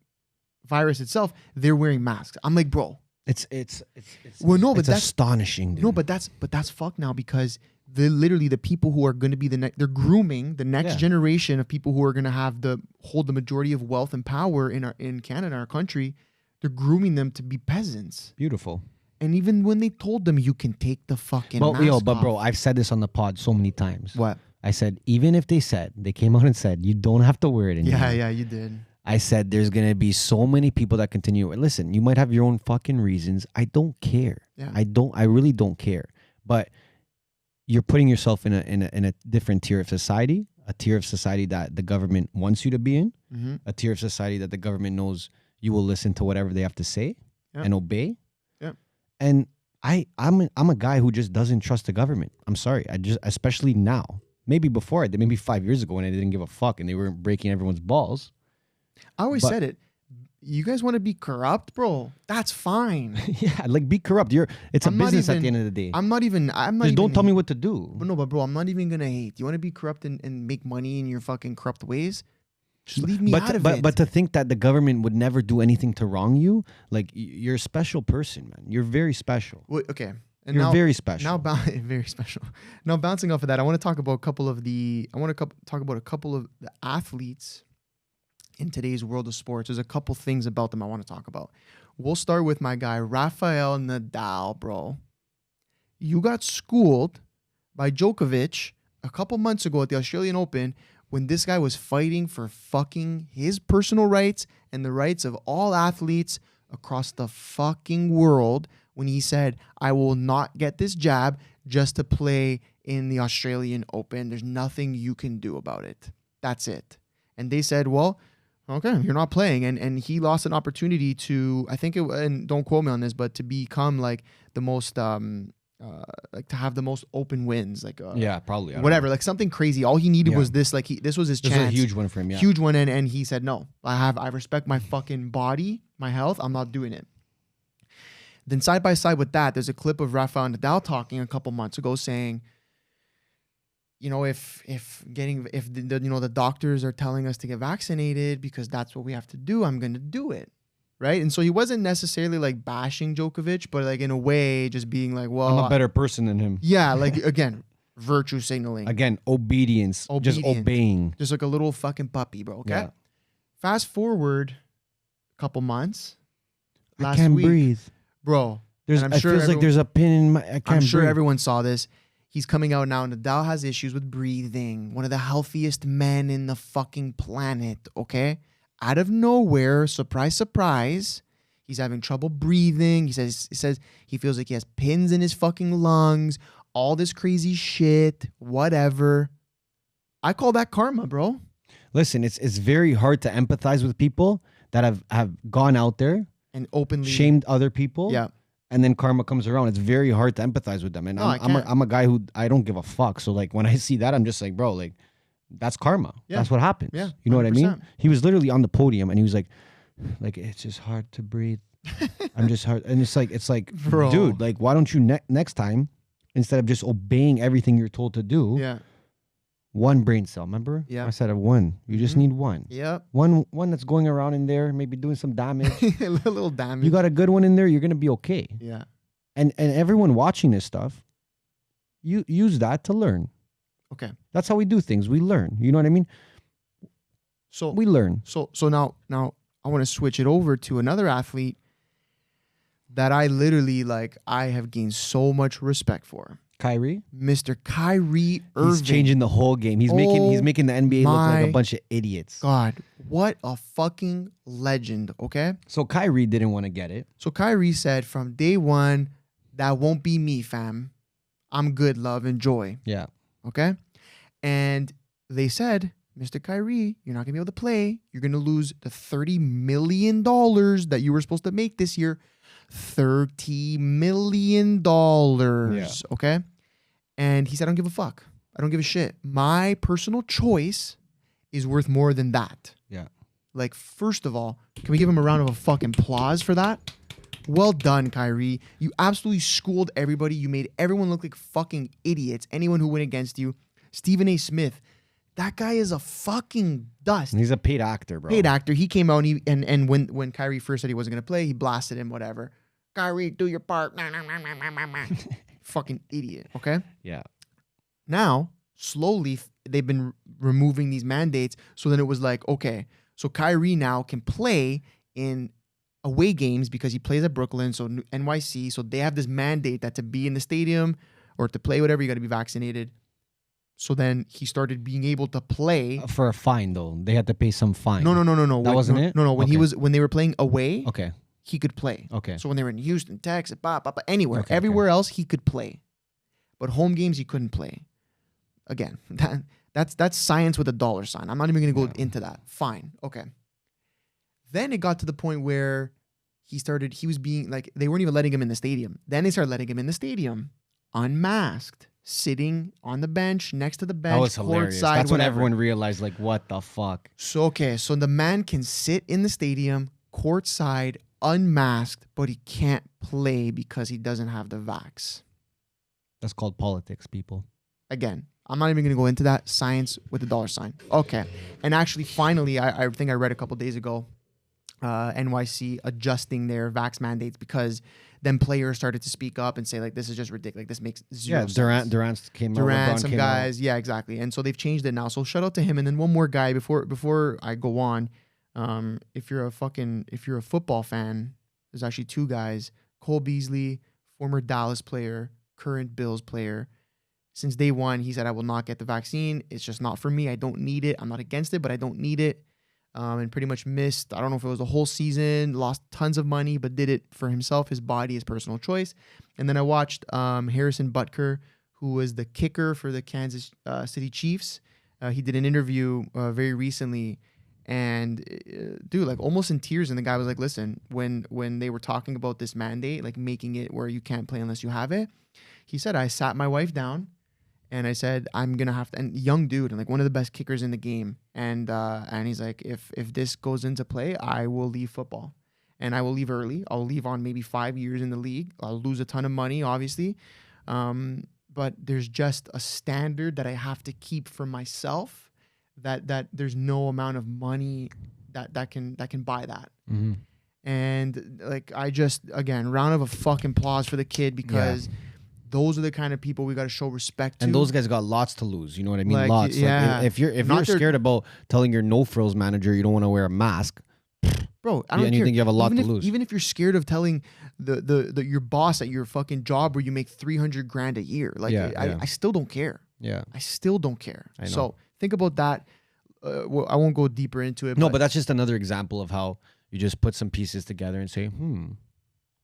virus itself. They're wearing masks. I'm like, bro, it's that's astonishing, dude. No, but that's fucked now, because literally the people who are going to be they're grooming the next generation of people who are going to hold the majority of wealth and power in Canada, our country. They're grooming them to be peasants. Beautiful. And even when they told them you can take the fucking mask off. Bro, I've said this on the pod so many times. What? I said, even if they came out and said, you don't have to wear it anymore. Yeah, you did. I said, there's going to be so many people that continue. Listen, you might have your own fucking reasons. I don't care. Yeah. I really don't care. But you're putting yourself in a different tier of society, a tier of society that the government wants you to be in, a tier of society that the government knows you will listen to whatever they have to say and obey. And I'm a guy who just doesn't trust the government. I'm sorry. Especially now. Maybe before, maybe 5 years ago when I didn't give a fuck and they were breaking everyone's balls. I always said it. You guys want to be corrupt, bro? That's fine. Yeah, like be corrupt. It's a business at the end of the day. Don't tell me what to do. But bro, I'm not even gonna hate. You want to be corrupt and make money in your fucking corrupt ways? Just leave me out of it. But to think that the government would never do anything to wrong you, like you're a special person, man. You're very special. Wait, okay. And you're very special. Very special. Now, bouncing off of that, I want to talk about a couple of the athletes in today's world of sports. There's a couple things about them I want to talk about. We'll start with my guy, Rafael Nadal, bro. You got schooled by Djokovic a couple months ago at the Australian Open when this guy was fighting for fucking his personal rights and the rights of all athletes across the fucking world, when he said, I will not get this jab just to play in the Australian Open. There's nothing you can do about it. That's it. And they said, well, okay, you're not playing. And he lost an opportunity to, and don't quote me on this, but to become like the most, to have the most open wins, probably whatever, like something crazy. All he needed was this, this was his chance. This was a huge one for him, huge one, and he said no. I respect my fucking body, my health. I'm not doing it. Then side by side with that, there's a clip of Rafael Nadal talking a couple months ago saying, if the doctors are telling us to get vaccinated because that's what we have to do, I'm gonna do it. Right. And so he wasn't necessarily like bashing Djokovic, but like in a way just being like, well, I'm a better person than him. Yeah. Like, again, virtue signaling. Again, obedience. Just obeying. Just like a little fucking puppy, bro. Okay. Yeah. Fast forward a couple months. I can't breathe. Bro. It feels like there's a pin in my, I can't breathe. I'm sure everyone saw this. He's coming out now. Nadal has issues with breathing. One of the healthiest men in the fucking planet. Okay. Out of nowhere, surprise, surprise, he's having trouble breathing. He says he feels like he has pins in his fucking lungs, all this crazy shit, whatever. I call that karma, bro. Listen, it's very hard to empathize with people that have gone out there and openly shamed other people. Yeah. And then karma comes around. It's very hard to empathize with them. And I'm a guy who I don't give a fuck. So like when I see that, I'm just like, bro, like, that's karma. Yeah. That's what happens. Yeah, you know 100%. What I mean? He was literally on the podium and he was like it's just hard to breathe. I'm just hard. And it's like, bro, dude, like, why don't you next time, instead of just obeying everything you're told to do, one brain cell, remember? Yeah. I said one. You just need one. Yeah. One that's going around in there, maybe doing some damage. A little damage. You got a good one in there, you're going to be okay. Yeah. And everyone watching this stuff, you use that to learn. Okay. That's how we do things. We learn. You know what I mean? So we learn. So now I want to switch it over to another athlete that I literally I have gained so much respect for. Kyrie? Mr. Kyrie Irving. He's changing the whole game. He's making the NBA look like a bunch of idiots. God, what a fucking legend, okay? So Kyrie didn't want to get it. So Kyrie said from day one, that won't be me, fam. I'm good, love, enjoy. Yeah. Okay? And they said, Mr. Kyrie, you're not going to be able to play. You're going to lose the $30 million that you were supposed to make this year. $30 million. Yeah. Okay? And he said, I don't give a fuck. I don't give a shit. My personal choice is worth more than that. Yeah. Like, first of all, can we give him a round of a fucking applause for that? Well done, Kyrie. You absolutely schooled everybody. You made everyone look like fucking idiots. Anyone who went against you. Stephen A. Smith. That guy is a fucking dust. He's a paid actor, bro. Paid actor. He came out and when Kyrie first said he wasn't going to play, he blasted him, whatever. Kyrie, do your part. Fucking idiot, okay? Yeah. Now, slowly, they've been removing these mandates. So then it was like, okay, so Kyrie now can play in away games because he plays at Brooklyn, so NYC. So they have this mandate that to be in the stadium or to play whatever, you got to be vaccinated. So then he started being able to play for a fine, though. They had to pay some fine. No. That wasn't it. No. When they were playing away, okay, he could play. Okay. So when they were in Houston, Texas, anywhere, everywhere else he could play, but home games he couldn't play. Again, that's science with a dollar sign. I'm not even going to go into that. Fine, okay. Then it got to the point where he was being like, they weren't even letting him in the stadium. Then they started letting him in the stadium, unmasked, sitting on the bench, next to the bench, that was hilarious. That's when everyone realized, like, what the fuck? So the man can sit in the stadium, courtside, unmasked, but he can't play because he doesn't have the vax. That's called politics, people. Again, I'm not even going to go into that. Science with a dollar sign. Okay. And actually, finally, I think I read a couple days ago, NYC adjusting their vax mandates because then players started to speak up and say, like, this is just ridiculous. Like, this makes zero sense. Durant came out. Some guys. Yeah, exactly. And so they've changed it now. So shout out to him. And then one more guy before I go on. If you're a football fan, there's actually two guys. Cole Beasley, former Dallas player, current Bills player. Since day one, he said, I will not get the vaccine. It's just not for me. I don't need it. I'm not against it, but I don't need it. And pretty much missed, I don't know if it was the whole season, lost tons of money, but did it for himself, his body, his personal choice. And then I watched Harrison Butker, who was the kicker for the Kansas City Chiefs. He did an interview very recently. And dude, like almost in tears. And the guy was like, listen, when they were talking about this mandate, like making it where you can't play unless you have it, he said, I sat my wife down and I said, I'm going to have to, and young dude, and like one of the best kickers in the game. And he's like, if this goes into play, I will leave football and I will leave early. I'll leave on maybe 5 years in the league. I'll lose a ton of money, obviously. But there's just a standard that I have to keep for myself that there's no amount of money that can buy that. Mm-hmm. And like, I just, again, round of a fucking applause for the kid because those are the kind of people we got to show respect to. And those guys got lots to lose. You know what I mean? Like, lots. yeah. Like, if you're scared about telling your no frills manager you don't want to wear a mask, bro, I don't care. And you think you have a lot to lose. Even if you're scared of telling the your boss at your fucking job where you make $300,000 a year, like I still don't care. Yeah, I still don't care. I know. So think about that. Well, I won't go deeper into it. No, but that's just another example of how you just put some pieces together and say,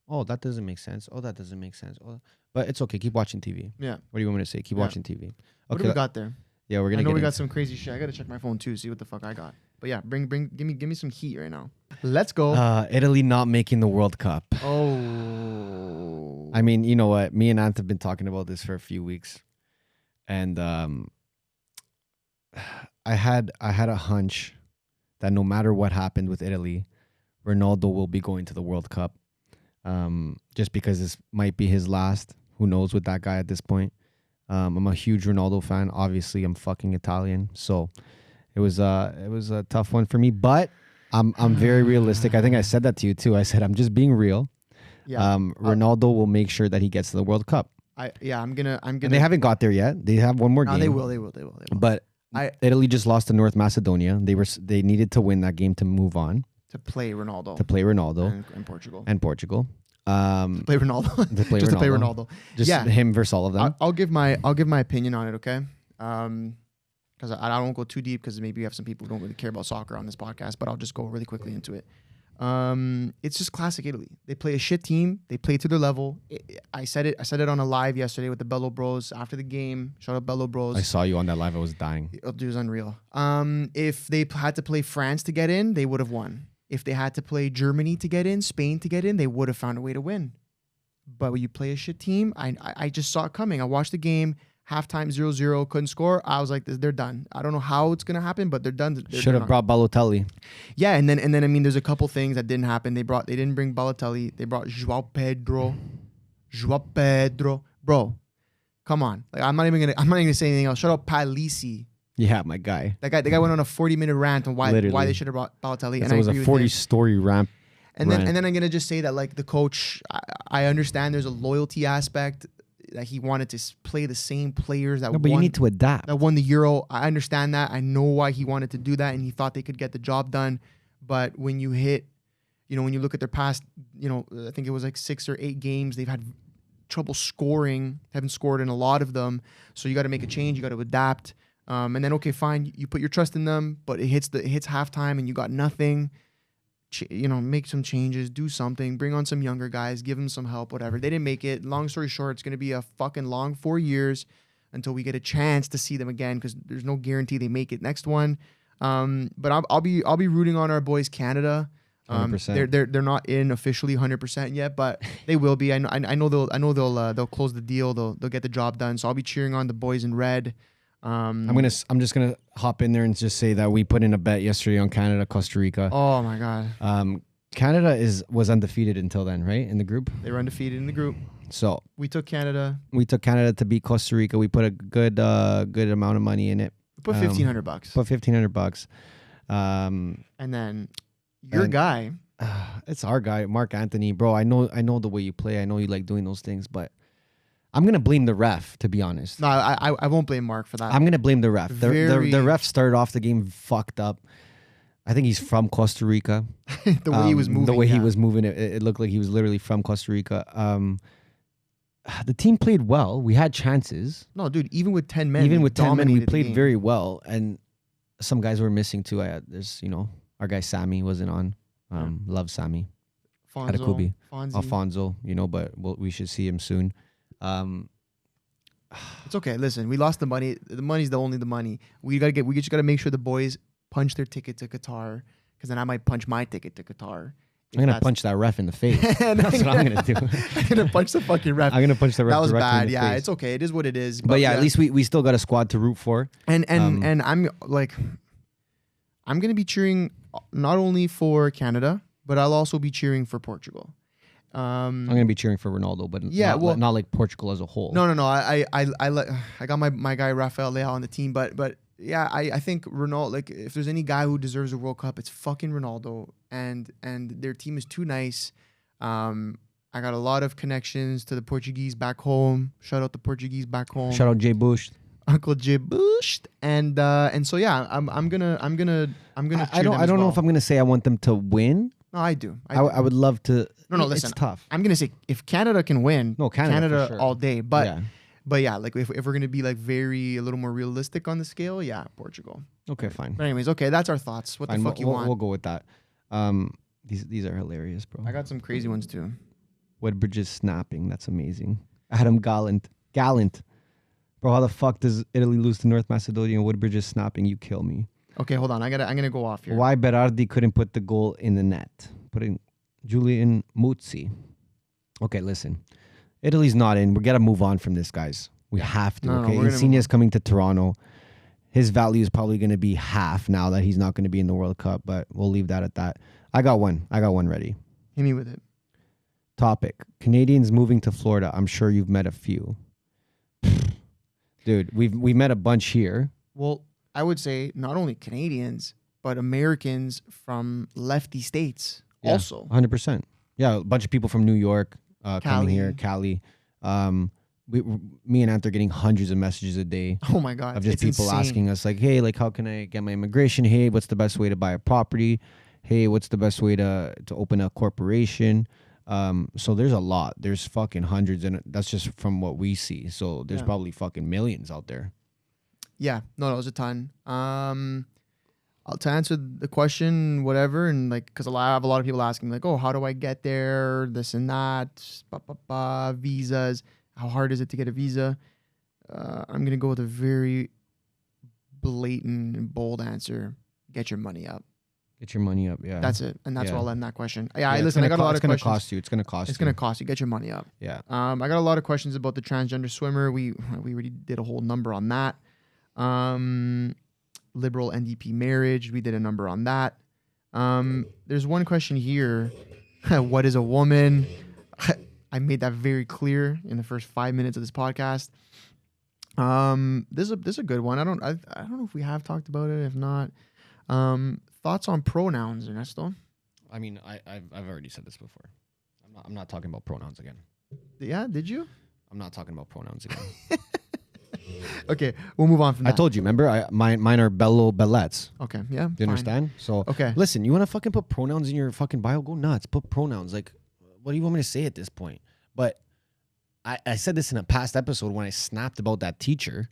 oh, that doesn't make sense. Oh, that doesn't make sense. Oh, but it's okay. Keep watching TV. Yeah. What do you want me to say? Keep watching TV. Okay. What do we got there? Yeah, we're gonna. I know we got some crazy shit. I gotta check my phone too, see what the fuck I got. But yeah, give me some heat right now. Let's go. Italy not making the World Cup. Oh. I mean, you know what? Me and Ant have been talking about this for a few weeks, and I had a hunch that no matter what happened with Italy, Ronaldo will be going to the World Cup. Just because this might be his last. Who knows with that guy at this point? I'm a huge Ronaldo fan. Obviously, I'm fucking Italian, so it was a tough one for me. But I'm very realistic. I think I said that to you too. I said I'm just being real. Yeah. Ronaldo will make sure that he gets to the World Cup. I'm gonna. And they haven't got there yet. They have one more game. They will. But Italy just lost to North Macedonia. They needed to win that game to move on. To play Ronaldo. And Portugal. To play Ronaldo. Just to play Ronaldo. Just him versus all of them. I'll give my opinion on it, okay? Because I don't go too deep because maybe we have some people who don't really care about soccer on this podcast, but I'll just go really quickly into it. It's just classic Italy. They play a shit team. They play to their level. I said it on a live yesterday with the Bello Bros after the game. Shout out Bello Bros. I saw you on that live. I was dying. It was unreal. If they had to play France to get in, they would have won. If they had to play Germany to get in, Spain to get in, they would have found a way to win. But when you play a shit team, I just saw it coming. I watched the game. halftime 0-0, couldn't score. I was like, they're done. I don't know how it's gonna happen, but they're done. Should have brought Balotelli. Yeah, and then I mean, there's a couple things that didn't happen. They didn't bring Balotelli. They brought João Pedro, bro. Come on, like I'm not even gonna say anything else. Shout out Palisi. Yeah, my guy. The guy went on a 40-minute rant on why they should have brought Balotelli. And it was a 40-story rant. And then I'm gonna just say that like the coach, I understand there's a loyalty aspect that he wanted to play the same players that but you need to adapt. That won the Euro. I understand that. I know why he wanted to do that, and he thought they could get the job done. But when you hit, when you look at their past, I think it was like 6 or 8 games, they've had trouble scoring. Haven't scored in a lot of them. So you got to make a change. You got to adapt. And then okay, fine, you put your trust in them, but it hits halftime and you got nothing. Make some changes, do something, bring on some younger guys, give them some help, whatever. They didn't make it. Long story short, it's going to be a fucking long 4 years until we get a chance to see them again, because there's no guarantee they make it next one. But I'll be rooting on our boys Canada. 100%. They're not in officially 100% yet, but they will be. I know they'll close the deal. They'll get the job done. So I'll be cheering on the boys in red. I'm just gonna hop in there and just say that we put in a bet yesterday on Canada, Costa Rica. Oh my god. Canada was undefeated until then, right? In the group. They were undefeated in the group. So we took Canada. We took Canada to beat Costa Rica. We put a good amount of money in it. We put $1,500. Put $1,500. And then your guy. It's our guy, Mark Anthony, bro. I know the way you play. I know you like doing those things, but I'm going to blame the ref, to be honest. No, I won't blame Mark for that. I'm going to blame the ref. The ref started off the game fucked up. I think he's from Costa Rica. The way he was moving. The way he was moving, it looked like he was literally from Costa Rica. The team played well. We had chances. No, dude, even with 10 men. We played very well. And some guys were missing too. There's, our guy Sammy wasn't on. Love Sammy. Alfonso, but we should see him soon. It's okay. Listen, we lost the money. The money's only the money. We just gotta make sure the boys punch their ticket to Qatar, because then I might punch my ticket to Qatar. I'm gonna punch that ref in the face. That's what I'm gonna do. I'm gonna punch the fucking ref. I'm gonna punch the ref. That was bad. Yeah, face. It's okay. It is what it is. But yeah, at least we still got a squad to root for. And I'm gonna be cheering not only for Canada, but I'll also be cheering for Portugal. I'm gonna be cheering for Ronaldo, but not like Portugal as a whole. No. I got my guy Rafael Nadal on the team, but yeah, I think Ronaldo. Like, if there's any guy who deserves a World Cup, it's fucking Ronaldo. And their team is too nice. I got a lot of connections to the Portuguese back home. Shout out the Portuguese back home. Shout out Jay Bush, Uncle Jay Bush, and so yeah, I'm gonna. I don't know if I'm gonna say I want them to win. No, I do. I would love to. No, listen. It's tough. I'm gonna say if Canada can win, Canada for sure. all day. But yeah, like if we're gonna be like a little more realistic on the scale, yeah, Portugal. Okay, fine. But anyways, okay, that's our thoughts. What the fuck you want? We'll go with that. These are hilarious, bro. I got some crazy ones too. Woodbridge snapping. That's amazing. Adam Gallant. Bro, how the fuck does Italy lose to North Macedonia and Woodbridge is snapping? You kill me. Okay, hold on. I'm gonna go off here. Why Berardi couldn't put the goal in the net? Putting Julian Muzzi. Okay, listen. Italy's not in. We got to move on from this, guys. We have to. Okay, Insigne's coming to Toronto. His value is probably going to be half now that he's not going to be in the World Cup, but we'll leave that at that. I got one ready. Hit me with it. Topic. Canadians moving to Florida. I'm sure you've met a few. Dude, we met a bunch here. Well, I would say not only Canadians, but Americans from lefty states also. 100%. Yeah, a bunch of people from New York coming here, Cali. Me and Ant are getting hundreds of messages a day. Oh my God. Of just people asking us like, hey, like how can I get my immigration? Hey, what's the best way to buy a property? Hey, what's the best way to open a corporation? So there's a lot. There's fucking hundreds, and that's just from what we see. So there's probably fucking millions out there. Yeah, no, it was a ton. To answer the question, whatever, and like, because I have a lot of people asking me like, oh, how do I get there? This and that, visas. How hard is it to get a visa? I'm gonna go with a very blatant and bold answer. Get your money up. Get your money up. Yeah. That's it. And that's where I'll end that question. Yeah, listen, I got a lot of questions. It's going to cost you. It's going to cost you. It's going to cost you. Get your money up. Yeah. I got a lot of questions about the transgender swimmer. We already did a whole number on that. Liberal NDP marriage. We did a number on that. There's one question here. What is a woman? I made that very clear in the first 5 minutes of this podcast. This is a good one. I don't know if we have talked about it. If not, thoughts on pronouns, Ernesto? I mean, I've already said this before. I'm not talking about pronouns again. Yeah, did you? I'm not talking about pronouns again. Okay, we'll move on from that. I told you, remember? Mine are bello bellettes. Okay, yeah. Do you understand? So, okay. Listen, you want to fucking put pronouns in your fucking bio? Go nuts. Put pronouns. Like, what do you want me to say at this point? But I said this in a past episode when I snapped about that teacher.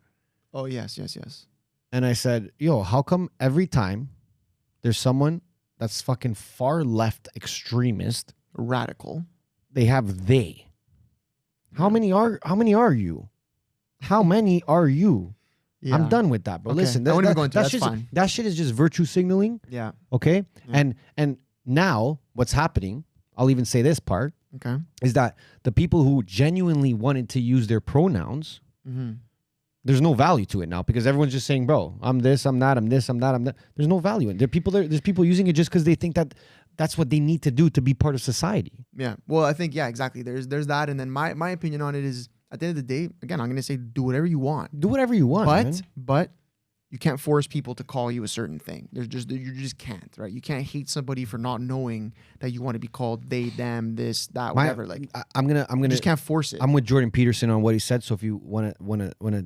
Oh, yes. And I said, yo, how come every time there's someone that's fucking far left extremist, radical, they have they? How many are you? How many are you? Yeah. I'm done with that, bro. Okay. Listen, that shit is just virtue signaling. Yeah. Okay. Yeah. And now what's happening, I'll even say this part. Okay. Is that the people who genuinely wanted to use their pronouns, there's no value to it now because everyone's just saying, bro, I'm this, I'm that, I'm this, I'm that, I'm that. There's no value in it. There's people using it just because they think that that's what they need to do to be part of society. Yeah. Well, I think, exactly. There's that. And then my opinion on it is, at the end of the day, again, I'm going to say do whatever you want. Do whatever you want, but you can't force people to call you a certain thing. You just can't, right? You can't hate somebody for not knowing that you want to be called they, them, this, that, whatever. I'm gonna. You just can't force it. I'm with Jordan Peterson on what he said. So if you wanna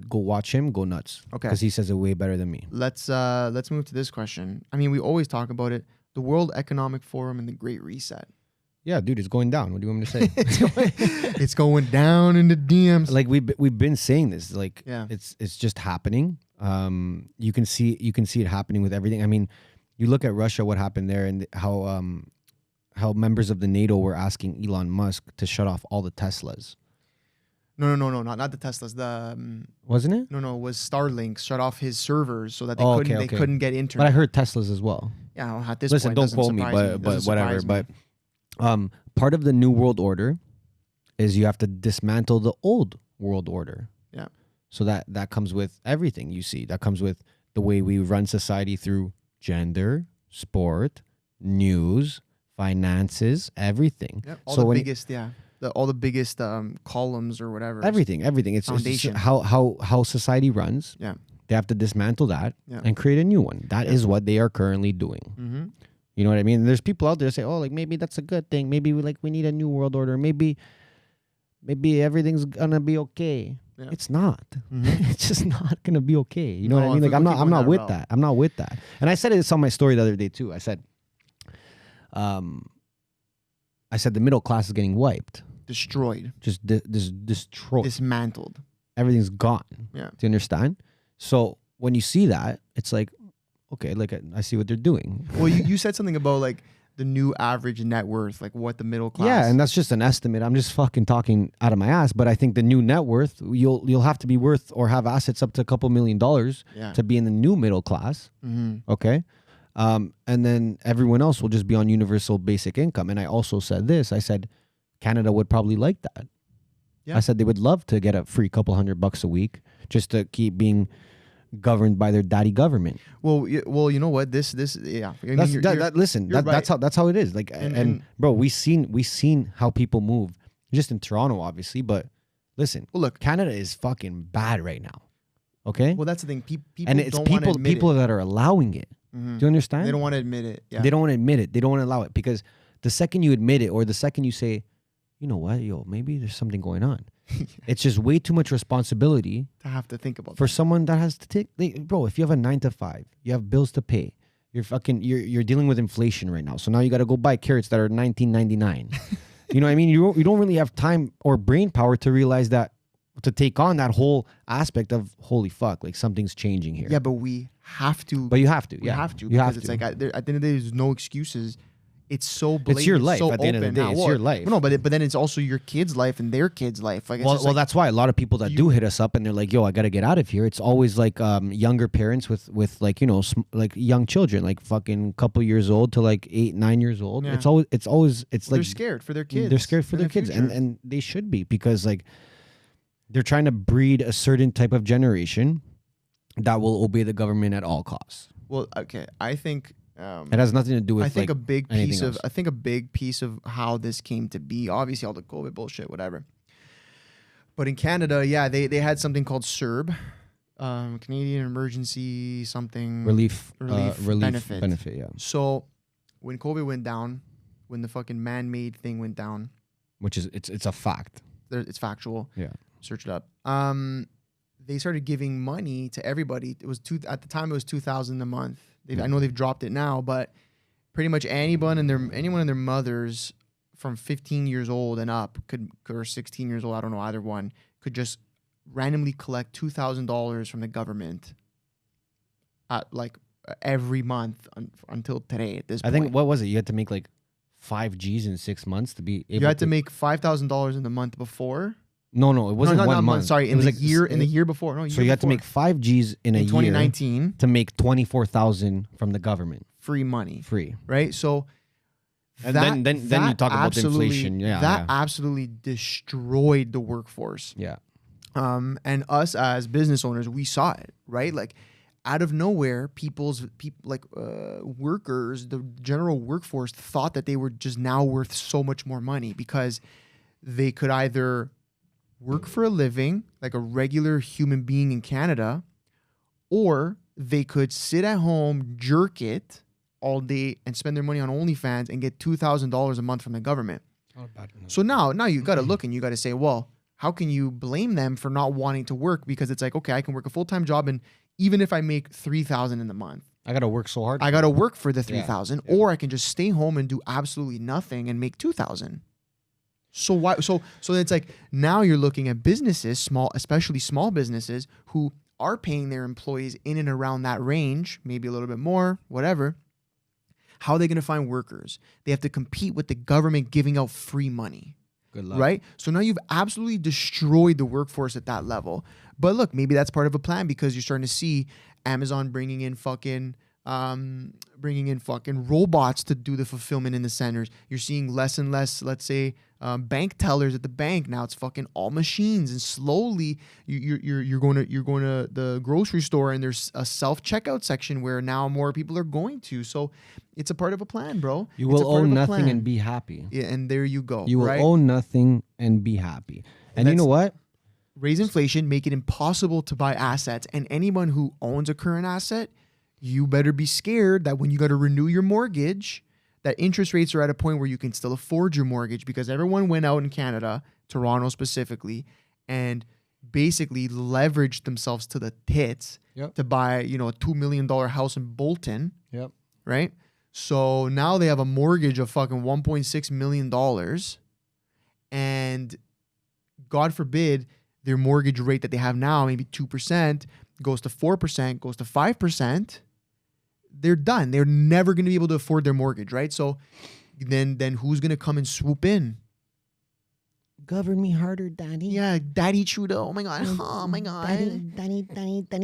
go watch him, go nuts. Okay. Because he says it way better than me. Let's move to this question. I mean, we always talk about it. The World Economic Forum and the Great Reset. Yeah, dude, it's going down. What do you want me to say? It's going down in the DMs. Like we've been saying this. Like it's just happening. You can see it happening with everything. I mean, you look at Russia, what happened there, and how members of the NATO were asking Elon Musk to shut off all the Teslas. No, not the Teslas. The wasn't it? No, it was Starlink shut off his servers so that they couldn't get internet. But I heard Teslas as well. Yeah, at this Listen, point, don't quote me, but whatever. But part of the new world order is you have to dismantle the old world order. Yeah. So that comes with everything you see. That comes with the way we run society through gender, sport, news, finances, everything. Yep. All the biggest columns or whatever. Everything. It's foundation. How society runs. Yeah. They have to dismantle that and create a new one. That is what they are currently doing. Mm-hmm. You know what I mean? There's people out there that say, "Oh, like maybe that's a good thing. Maybe we need a new world order. Maybe everything's gonna be okay." Yeah. It's not. Mm-hmm. It's just not gonna be okay. You know what I mean? Like I'm not with that. I'm not with that. And I said it's on my story the other day too. I said the middle class is getting wiped, destroyed, just destroyed, dismantled. Everything's gone. Yeah. Do you understand? So when you see that, it's like, okay, like I see what they're doing. Well, you said something about like the new average net worth, like what the middle class. Yeah, and that's just an estimate. I'm just fucking talking out of my ass. But I think the new net worth, you'll have to be worth or have assets up to a couple $1 million to be in the new middle class. Mm-hmm. Okay. And then everyone else will just be on universal basic income. And I also said this. I said Canada would probably like that. Yeah. I said they would love to get a free couple $100 a week just to keep being governed by their daddy government. Well, you know what? Listen, that's how it is. Like, and bro, we seen how people move just in Toronto, obviously. But listen, look, Canada is fucking bad right now. Okay. Well, that's the thing. People and it's people that are allowing it. Mm-hmm. Do you understand? They don't want to admit it. Yeah. They don't want to admit it. They don't want to allow it because the second you admit it, or the second you say, you know what, maybe there's something going on. It's just way too much responsibility to have to think about for someone that has to take. Bro, if you have a 9 to 5, you have bills to pay. You're dealing with inflation right now. So now you got to go buy carrots that are $19.99. You know what I mean? You don't really have time or brain power to realize that, to take on that whole aspect of holy fuck, like something's changing here. Yeah, but we have to. But you have to. You have to. Because it's like at the end of the day, there's no excuses. it's so blatant. It's your life so at the end of the day. now. It's your life. No, but then it's also your kid's life and their kid's life. Like, well, that's why a lot of people that do hit us up and they're like, "Yo, I gotta get out of here." It's always like younger parents with like like young children, like fucking couple years old to like 8, 9 years old. Yeah. It's like they're scared for their kids. They're scared for their kids, and they should be, because like they're trying to breed a certain type of generation that will obey the government at all costs. Well, okay, I think. It has nothing to do with. I think like a big piece of how this came to be. Obviously, all the COVID bullshit, whatever. But in Canada, yeah, they had something called CERB, Canadian Emergency something relief benefit. Yeah. So when COVID went down, when the fucking man-made thing went down, which is it's a fact. It's factual. Yeah, search it up. They started giving money to everybody. It was at the time it was $2,000 a month. I know they've dropped it now, but pretty much anyone and their mothers from 15 years old and up or 16 years old, I don't know, either one, could just randomly collect $2,000 from the government like every month until today at this point. I think, what was it? You had to make like 5 Gs in 6 months to be able. You had to make $5,000 in the month before. No, it wasn't not 1 month. Sorry, in the year before. No, so you had to make 5 Gs in 2019 year to make 24,000 from the government. Free money. Free. Right? So and then you talk about the inflation. Yeah. That absolutely destroyed the workforce. Yeah. And us as business owners, we saw it, right? Like out of nowhere, workers, the general workforce thought that they were just now worth so much more money because they could either work for a living like a regular human being in Canada, or they could sit at home, jerk it all day and spend their money on OnlyFans and get $2,000 a month from the government. So now you got to look and you got to say, well, how can you blame them for not wanting to work? Because it's like, okay, I can work a full-time job, and even if I make $3,000 in the month, I got to work so hard. I got to work for the $3,000, or I can just stay home and do absolutely nothing and make $2,000. So why? So it's like now you're looking at businesses, especially small businesses, who are paying their employees in and around that range, maybe a little bit more, whatever. How are they going to find workers? They have to compete with the government giving out free money. Good luck. Right? So now you've absolutely destroyed the workforce at that level. But look, maybe that's part of a plan, because you're starting to see Amazon bringing in fucking robots to do the fulfillment in the centers. You're seeing less and less, let's say, bank tellers at the bank. Now it's fucking all machines, and slowly you're going to the grocery store, and there's a self-checkout section where now more people are going to. So it's a part of a plan, bro. You will own nothing and be happy. Yeah, and there you go. You will own nothing and be happy. And you know what? Raise inflation, make it impossible to buy assets, and anyone who owns a current asset, you better be scared that when you got to renew your mortgage, that interest rates are at a point where you can still afford your mortgage, because everyone went out in Canada, Toronto specifically, and basically leveraged themselves to the tits to buy, a $2 million house in Bolton. Yep. Right? So now they have a mortgage of fucking $1.6 million, and God forbid their mortgage rate that they have now, maybe 2%, goes to 4%, goes to 5%. They're done. They're never going to be able to afford their mortgage, right? So then who's going to come and swoop in? Govern me harder, Daddy. Yeah, Daddy Trudeau. Oh my God. Oh my God. Daddy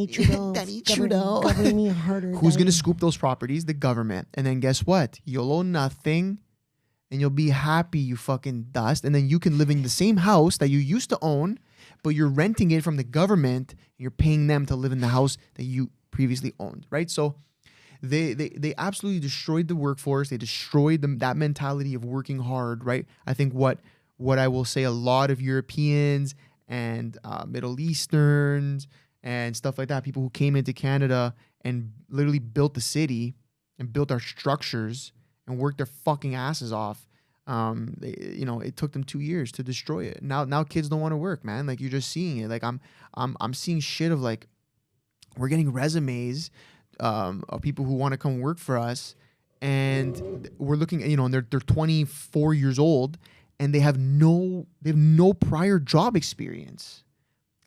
Trudeau. Daddy Trudeau. Govern me harder. Who's going to scoop those properties? The government. And then guess what? You'll own nothing, and you'll be happy, you fucking dust. And then you can live in the same house that you used to own, but you're renting it from the government, and you're paying them to live in the house that you previously owned, right? So they absolutely destroyed the workforce. They destroyed that mentality of working hard, right? I think what I will say, a lot of Europeans and Middle Easterns and stuff like that, people who came into Canada and literally built the city and built our structures and worked their fucking asses off. It took them 2 years to destroy it. Now kids don't want to work, man. Like, you're just seeing it. Like I'm seeing shit of, like, we're getting resumes of people who want to come work for us, and we're looking at, and they're 24 years old, and they have no prior job experience.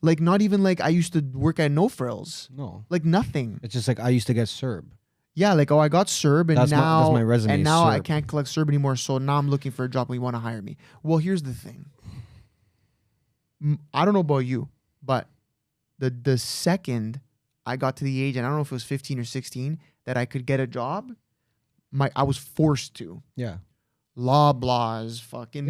Like, not even like I used to work at No Frills. No. Like, nothing. It's just like I used to get CERB. Yeah, like, oh, I got CERB and That's now my resume. and now I CERB. can't collect CERB anymore. So now I'm looking for a job and you want to hire me. Well, here's the thing. I don't know about you, but the second I got to the age, and I don't know if it was 15 or 16, that I could get a job, I was forced to. Yeah. Loblaws, fucking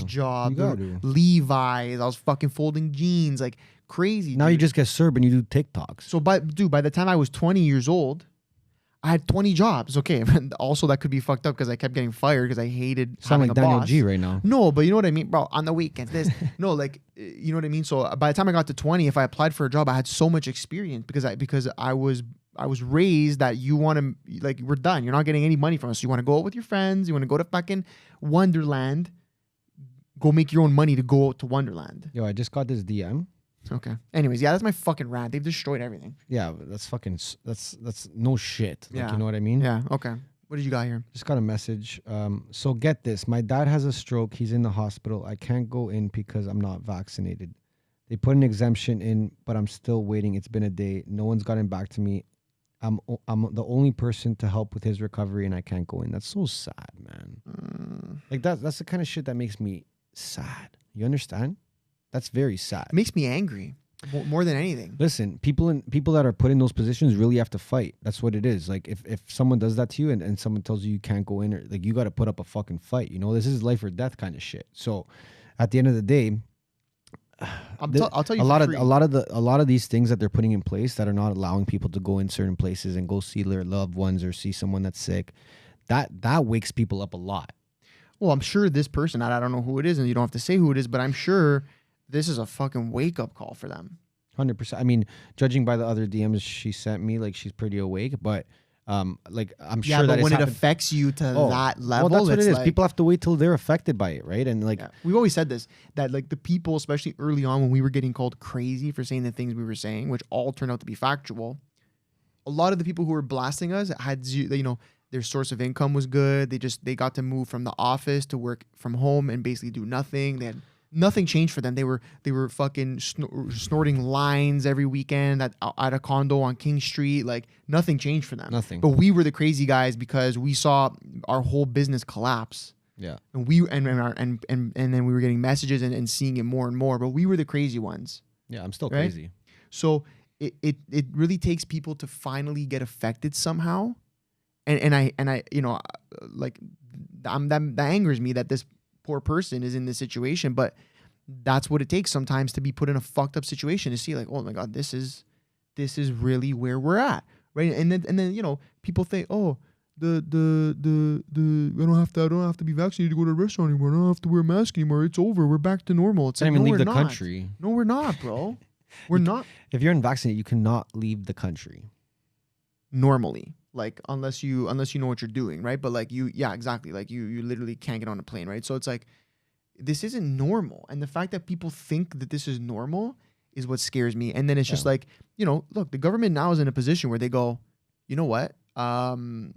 job, Levi's. I was fucking folding jeans, like crazy. Now dude. you just get CERB and you do TikToks. So, by the time I was 20 years old, I had 20 jobs. Okay, also that could be fucked up because I kept getting fired because I hated having a Daniel boss. G right now. No, but you know what I mean, bro. On the weekends, no, like you know what I mean. So by the time I got to 20, if I applied for a job, I had so much experience because I was raised that you want to, like, we're done. You're not getting any money from us. You want to go out with your friends. You want to go to fucking Wonderland. Go make your own money to go out to Wonderland. Yo, I just got this DM. Okay. Anyways, yeah, that's my fucking rant. They've destroyed everything. Yeah, that's fucking, that's no shit. Like, Yeah. you know what I mean? Yeah. Okay. What did you got here? Just got a message. So get this. My dad has a stroke. He's in the hospital. I can't go in because I'm not vaccinated. They put an exemption in, but I'm still waiting. It's been a day. No one's gotten back to me. I'm the only person to help with his recovery, and I can't go in. That's so sad, man. Like that's the kind of shit that makes me sad. You understand? That's very sad. It makes me angry more than anything. Listen, people that are put in those positions really have to fight. That's what it is. Like if someone does that to you and someone tells you can't go in, or like, you got to put up a fucking fight. You know, this is life or death kind of shit. So at the end of the day, I'll tell you a lot of these things that they're putting in place that are not allowing people to go in certain places and go see their loved ones or see someone that's sick, that wakes people up a lot. Well, I'm sure this person, I don't know who it is, and you don't have to say who it is, but I'm sure this is a fucking wake up call for them. 100%. I mean, judging by the other DMs she sent me, like, she's pretty awake, but like, I'm sure that but when it affects you to that level, well, that's what it is. like, people have to wait till they're affected by it, right? And like, we've always said this, that like the people, especially early on when we were getting called crazy for saying the things we were saying, which all turned out to be factual, a lot of the people who were blasting us had, you know, their source of income was good. They got to move from the office to work from home and basically do nothing. They had nothing changed for them. They were fucking snorting lines every weekend at a condo on King Street. Like, nothing changed for them. Nothing. But we were the crazy guys because we saw our whole business collapse. Yeah. And then we were getting messages and seeing it more and more. But we were the crazy ones. Yeah, I'm still right? crazy. So it really takes people to finally get affected somehow. And I you know, like, that angers me that this poor person is in this situation, but that's what it takes sometimes to be put in a fucked up situation, to see like, oh my God, this is really where we're at, right? And then you know, people think, oh, I don't have to be vaccinated to go to a restaurant anymore. I don't have to wear a mask anymore. It's over. We're back to normal. It's can't like, even no, leave the we're not. country. No, we're not, bro. We're not. If you're unvaccinated, you cannot leave the country. Normally, like, unless you know what you're doing, right? But like, exactly. Like, you literally can't get on a plane, right? So it's like, this isn't normal. And the fact that people think that this is normal is what scares me. And then it's just like, you know, look, the government now is in a position where they go, you know what? I don't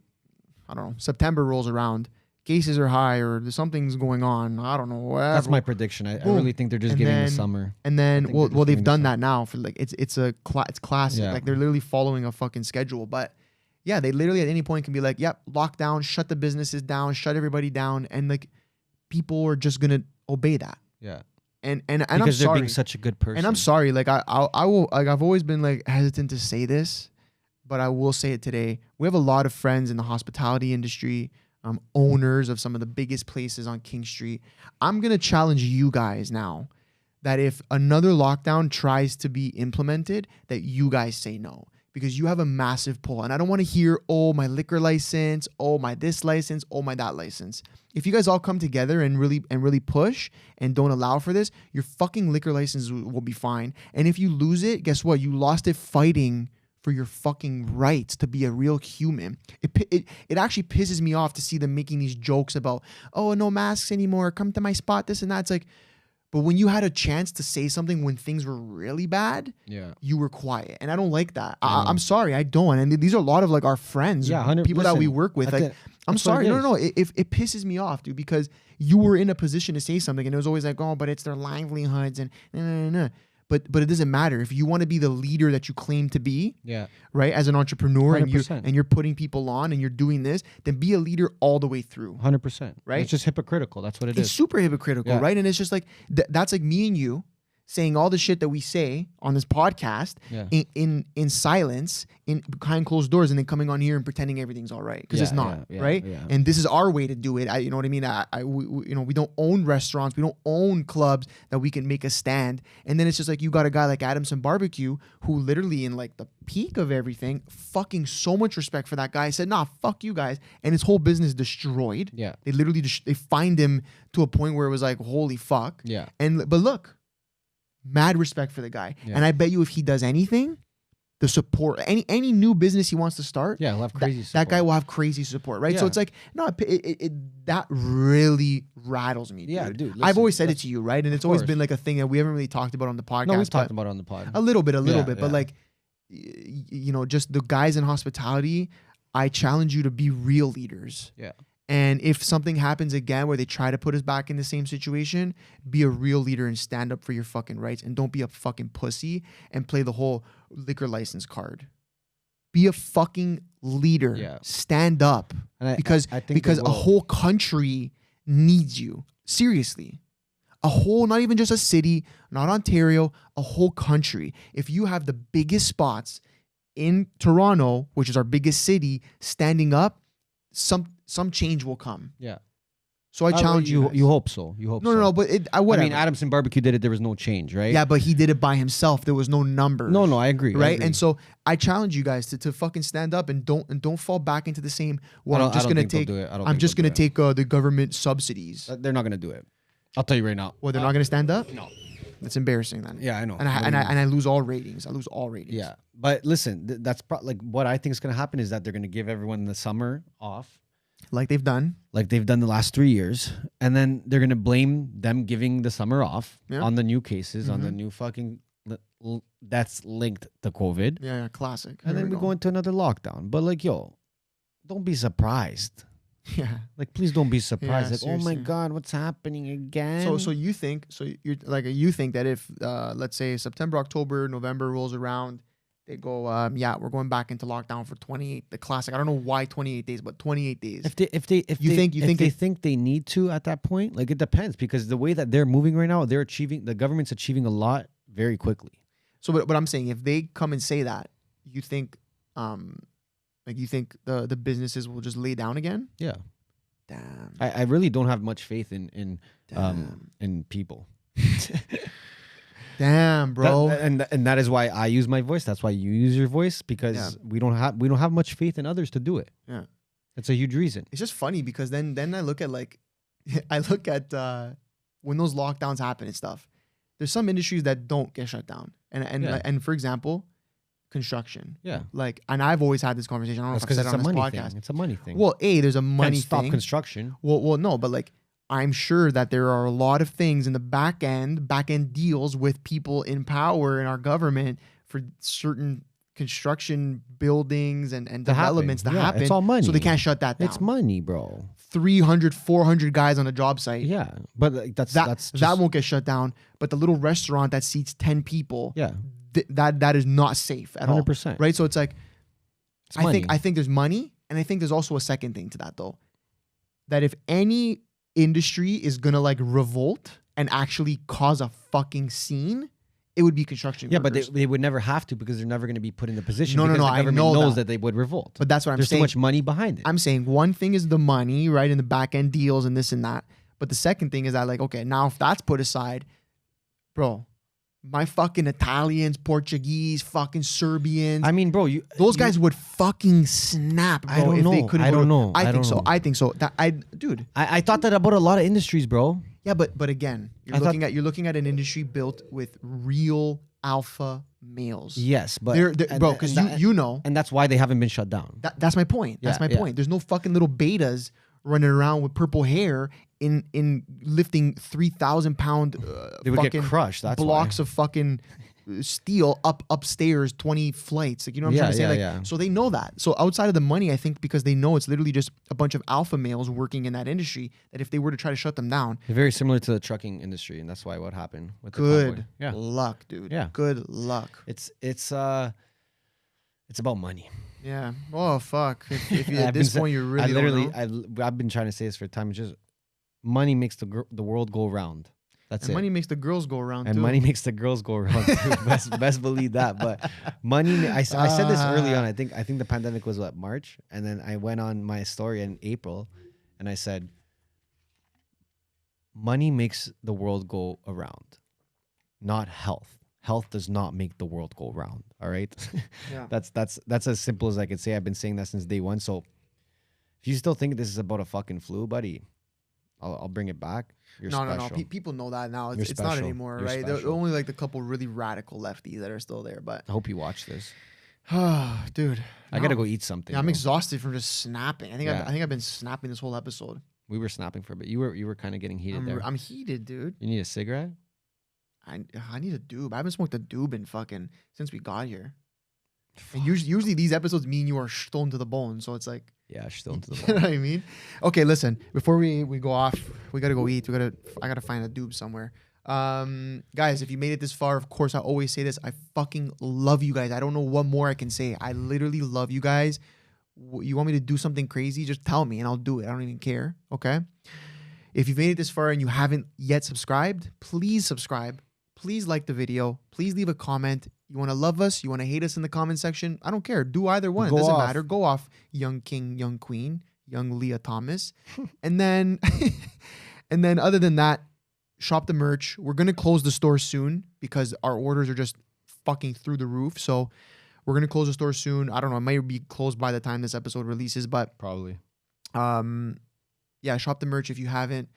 know, September rolls around, cases are high, or something's going on. I don't know. Whatever. That's my prediction. I really think they're just giving the summer. And then, well, they've done that now for like, it's classic. Yeah. Like, they're literally following a fucking schedule. But yeah, they literally at any point can be like, yep, lock down, shut the businesses down, shut everybody down. And like, people are just going to obey that. Yeah. And because I'm they're sorry. being such a good person. And I'm sorry. Like, I will, like, I've always been like hesitant to say this, but I will say it today. We have a lot of friends in the hospitality industry, owners of some of the biggest places on King Street. I'm going to challenge you guys now that if another lockdown tries to be implemented, that you guys say no, because you have a massive pull. And I don't want to hear, oh, my liquor license, oh, my this license, oh, my that license. If you guys all come together and really push and don't allow for this, your fucking liquor license will be fine. And if you lose it, guess what? You lost it fighting for your fucking rights to be a real human. It actually pisses me off to see them making these jokes about, oh, no masks anymore, come to my spot, this and that. It's like, but when you had a chance to say something when things were really bad, you were quiet. And I don't like that. I'm sorry, I don't. And these are a lot of like our friends, people that we work with. Like, I'm sorry, no. It pisses me off, dude, because you were in a position to say something and it was always like, oh, but it's their livelihoods and no. But it doesn't matter if you want to be the leader that you claim to be. Yeah. Right. As an entrepreneur, 100%. and you're putting people on, and you're doing this, then be a leader all the way through. 100%. Right. It's just hypocritical. That's what it It's is. super hypocritical, right? And it's just like that's like me and you saying all the shit that we say on this podcast in silence, in behind closed doors, and then coming on here and pretending everything's all right, because it's not, right? Yeah. And this is our way to do it. You know what I mean? We don't own restaurants, we don't own clubs that we can make a stand. And then it's just like you got a guy like Adamson Barbecue who literally in like the peak of everything, fucking so much respect for that guy, said, nah, fuck you guys, and his whole business destroyed. Yeah. They literally they fined him to a point where it was like, holy fuck. Yeah. But look, mad respect for the guy. Yeah. And I bet you if he does anything, the support, any new business he wants to start, he'll have crazy support. That guy will have crazy support, right? Yeah. So it's like, no, that really rattles me, dude. Yeah, dude. Listen, I've always said it to you, right? And it's always been like a thing that we haven't really talked about on the podcast. No, we've talked about it on the pod. A little bit. But like, just the guys in hospitality, I challenge you to be real leaders. Yeah. And if something happens again where they try to put us back in the same situation, be a real leader and stand up for your fucking rights, and don't be a fucking pussy and play the whole liquor license card. Be a fucking leader. Yeah. Stand up. Because a whole country needs you. Seriously. A whole, not even just a city, not Ontario, a whole country. If you have the biggest spots in Toronto, which is our biggest city, standing up, some change will come. Yeah. So I challenge you. You hope so. You hope so. No, but whatever. I mean, Adamson Barbecue did it. There was no change, right? Yeah, but he did it by himself. There was no numbers. No, I agree. Right? And so I challenge you guys to fucking stand up and don't fall back into the same, well, I'm just going to take the government subsidies. They're not going to do it. I'll tell you right now. Well, they're not going to stand up? No. That's embarrassing then. Yeah, I know. And I lose all ratings. Yeah. But listen, that's like what I think is going to happen is that they're going to give everyone the summer off. Like they've done the last 3 years. And then they're going to blame them giving the summer off on the new cases, on the new fucking that's linked to COVID. Yeah, classic. And then we go into another lockdown. But like, don't be surprised. Yeah. Like, please don't be surprised. Yeah, like, oh my God, what's happening again? So you think that if let's say September, October, November rolls around, they go, we're going back into lockdown for 28, the classic. I don't know why 28 days, but 28 days. If they think they need to at that point, like it depends, because the way that they're moving right now, the government's achieving a lot very quickly. So, but I'm saying, if they come and say that, you think, the businesses will just lay down again? Yeah. Damn. I really don't have much faith in people. Damn, bro. And that is why I use my voice. That's why you use your voice, because we don't have much faith in others to do it. Yeah. That's a huge reason. It's just funny because then I look at when those lockdowns happen and stuff, there's some industries that don't get shut down. And for example, construction. Yeah. Like, and I've always had this conversation. I don't know if I've said it on this podcast. It's a money thing. Well, there's a money Can't stop thing. construction. Well, no, but like, I'm sure that there are a lot of things in the back end deals with people in power in our government for certain construction buildings and developments to happen. It's all money. So they can't shut that down. It's money, bro. 300, 400 guys on a job site. Yeah. But like, that won't get shut down. But the little restaurant that seats 10 people, that is not safe at 100%. all. Right? So it's like, I think there's money, and I think there's also a second thing to that though. That if any industry is gonna like revolt and actually cause a fucking scene, it would be construction workers. But they would never have to, because they're never going to be put in the position. No, the government knows that they would revolt. But that's what I'm saying. There's too much money behind it. I'm saying one thing is the money, right, and the back end deals and this and that. But the second thing is that, like, okay, now if that's put aside, bro, my fucking Italians, Portuguese, fucking Serbians. I mean, bro, those guys would fucking snap, bro. I don't know. I don't know. I think so. Dude. I thought that about a lot of industries, bro. Yeah, but again, you're looking at an industry built with real alpha males. Yes, but bro, because you know, and that's why they haven't been shut down. That's my point. That's my point. There's no fucking little betas running around with purple hair in lifting 3,000 pound they would get crushed. That's blocks of fucking steal upstairs 20 flights. Like, you know what I'm trying to say? Like, so they know that. So outside of the money, I think because they know it's literally just a bunch of alpha males working in that industry, that if they were to try to shut them down, they're very similar to the trucking industry, and that's why what happened with the good convoy. luck, dude. Yeah, good luck. It's about money. Yeah. Oh fuck. If you, at this point you really I've been trying to say this for time. It's just money makes the world go round. That's and it. Money makes the girls go around and too. money makes the girls go around too. best believe that. But money, I said this early on. I think the pandemic was what, March, and then I went on my story in April, and I said, money makes the world go around, not health. Health does not make the world go round. All right. Yeah. That's as simple as I could say. I've been saying that since day one. So if you still think this is about a fucking flu, buddy, I'll bring it back. You're special. No. People know that now. It's not anymore, right? There are only like the couple really radical lefties that are still there. But I hope you watch this. Dude, I gotta go eat something. Yeah, I'm exhausted from just snapping. I think I've been snapping this whole episode. We were snapping for a bit. You were kind of getting heated there. I'm heated, dude. You need a cigarette? I need a doob. I haven't smoked a doob in fucking since we got here. And usually these episodes mean you are stoned to the bone, so it's like, yeah, stoned to the bone. You know what I mean? Okay, listen. Before we go off, we gotta go eat. I gotta find a doob somewhere. Guys, if you made it this far, of course I always say this. I fucking love you guys. I don't know what more I can say. I literally love you guys. You want me to do something crazy? Just tell me and I'll do it. I don't even care. Okay. If you've made it this far and you haven't yet subscribed, please subscribe. Please like the video. Please leave a comment. You want to love us? You want to hate us in the comment section? I don't care. Do either one. It doesn't matter. Go off, young king, young queen, young Lia Thomas. and then other than that, shop the merch. We're going to close the store soon because our orders are just fucking through the roof. So we're going to close the store soon. I don't know. It might be closed by the time this episode releases, but probably. Yeah, shop the merch if you haven't.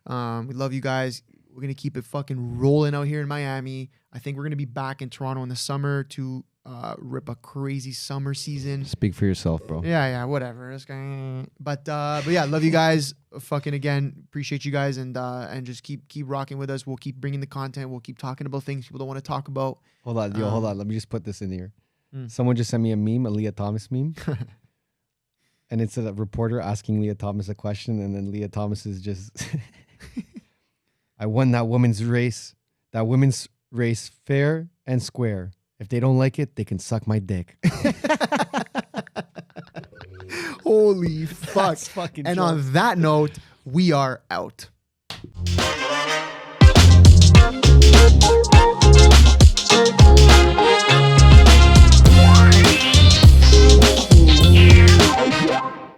We love you guys. We're going to keep it fucking rolling out here in Miami. I think we're going to be back in Toronto in the summer to rip a crazy summer season. Speak for yourself, bro. Yeah, whatever. But yeah, love you guys. Fucking again, appreciate you guys and just keep rocking with us. We'll keep bringing the content. We'll keep talking about things people don't want to talk about. Hold on. Let me just put this in here. Someone just sent me a meme, a Lia Thomas meme. And it's a reporter asking Lia Thomas a question, and then Lia Thomas is just... I won that women's race fair and square. If they don't like it, they can suck my dick. Holy fuck. And on that note, we are out.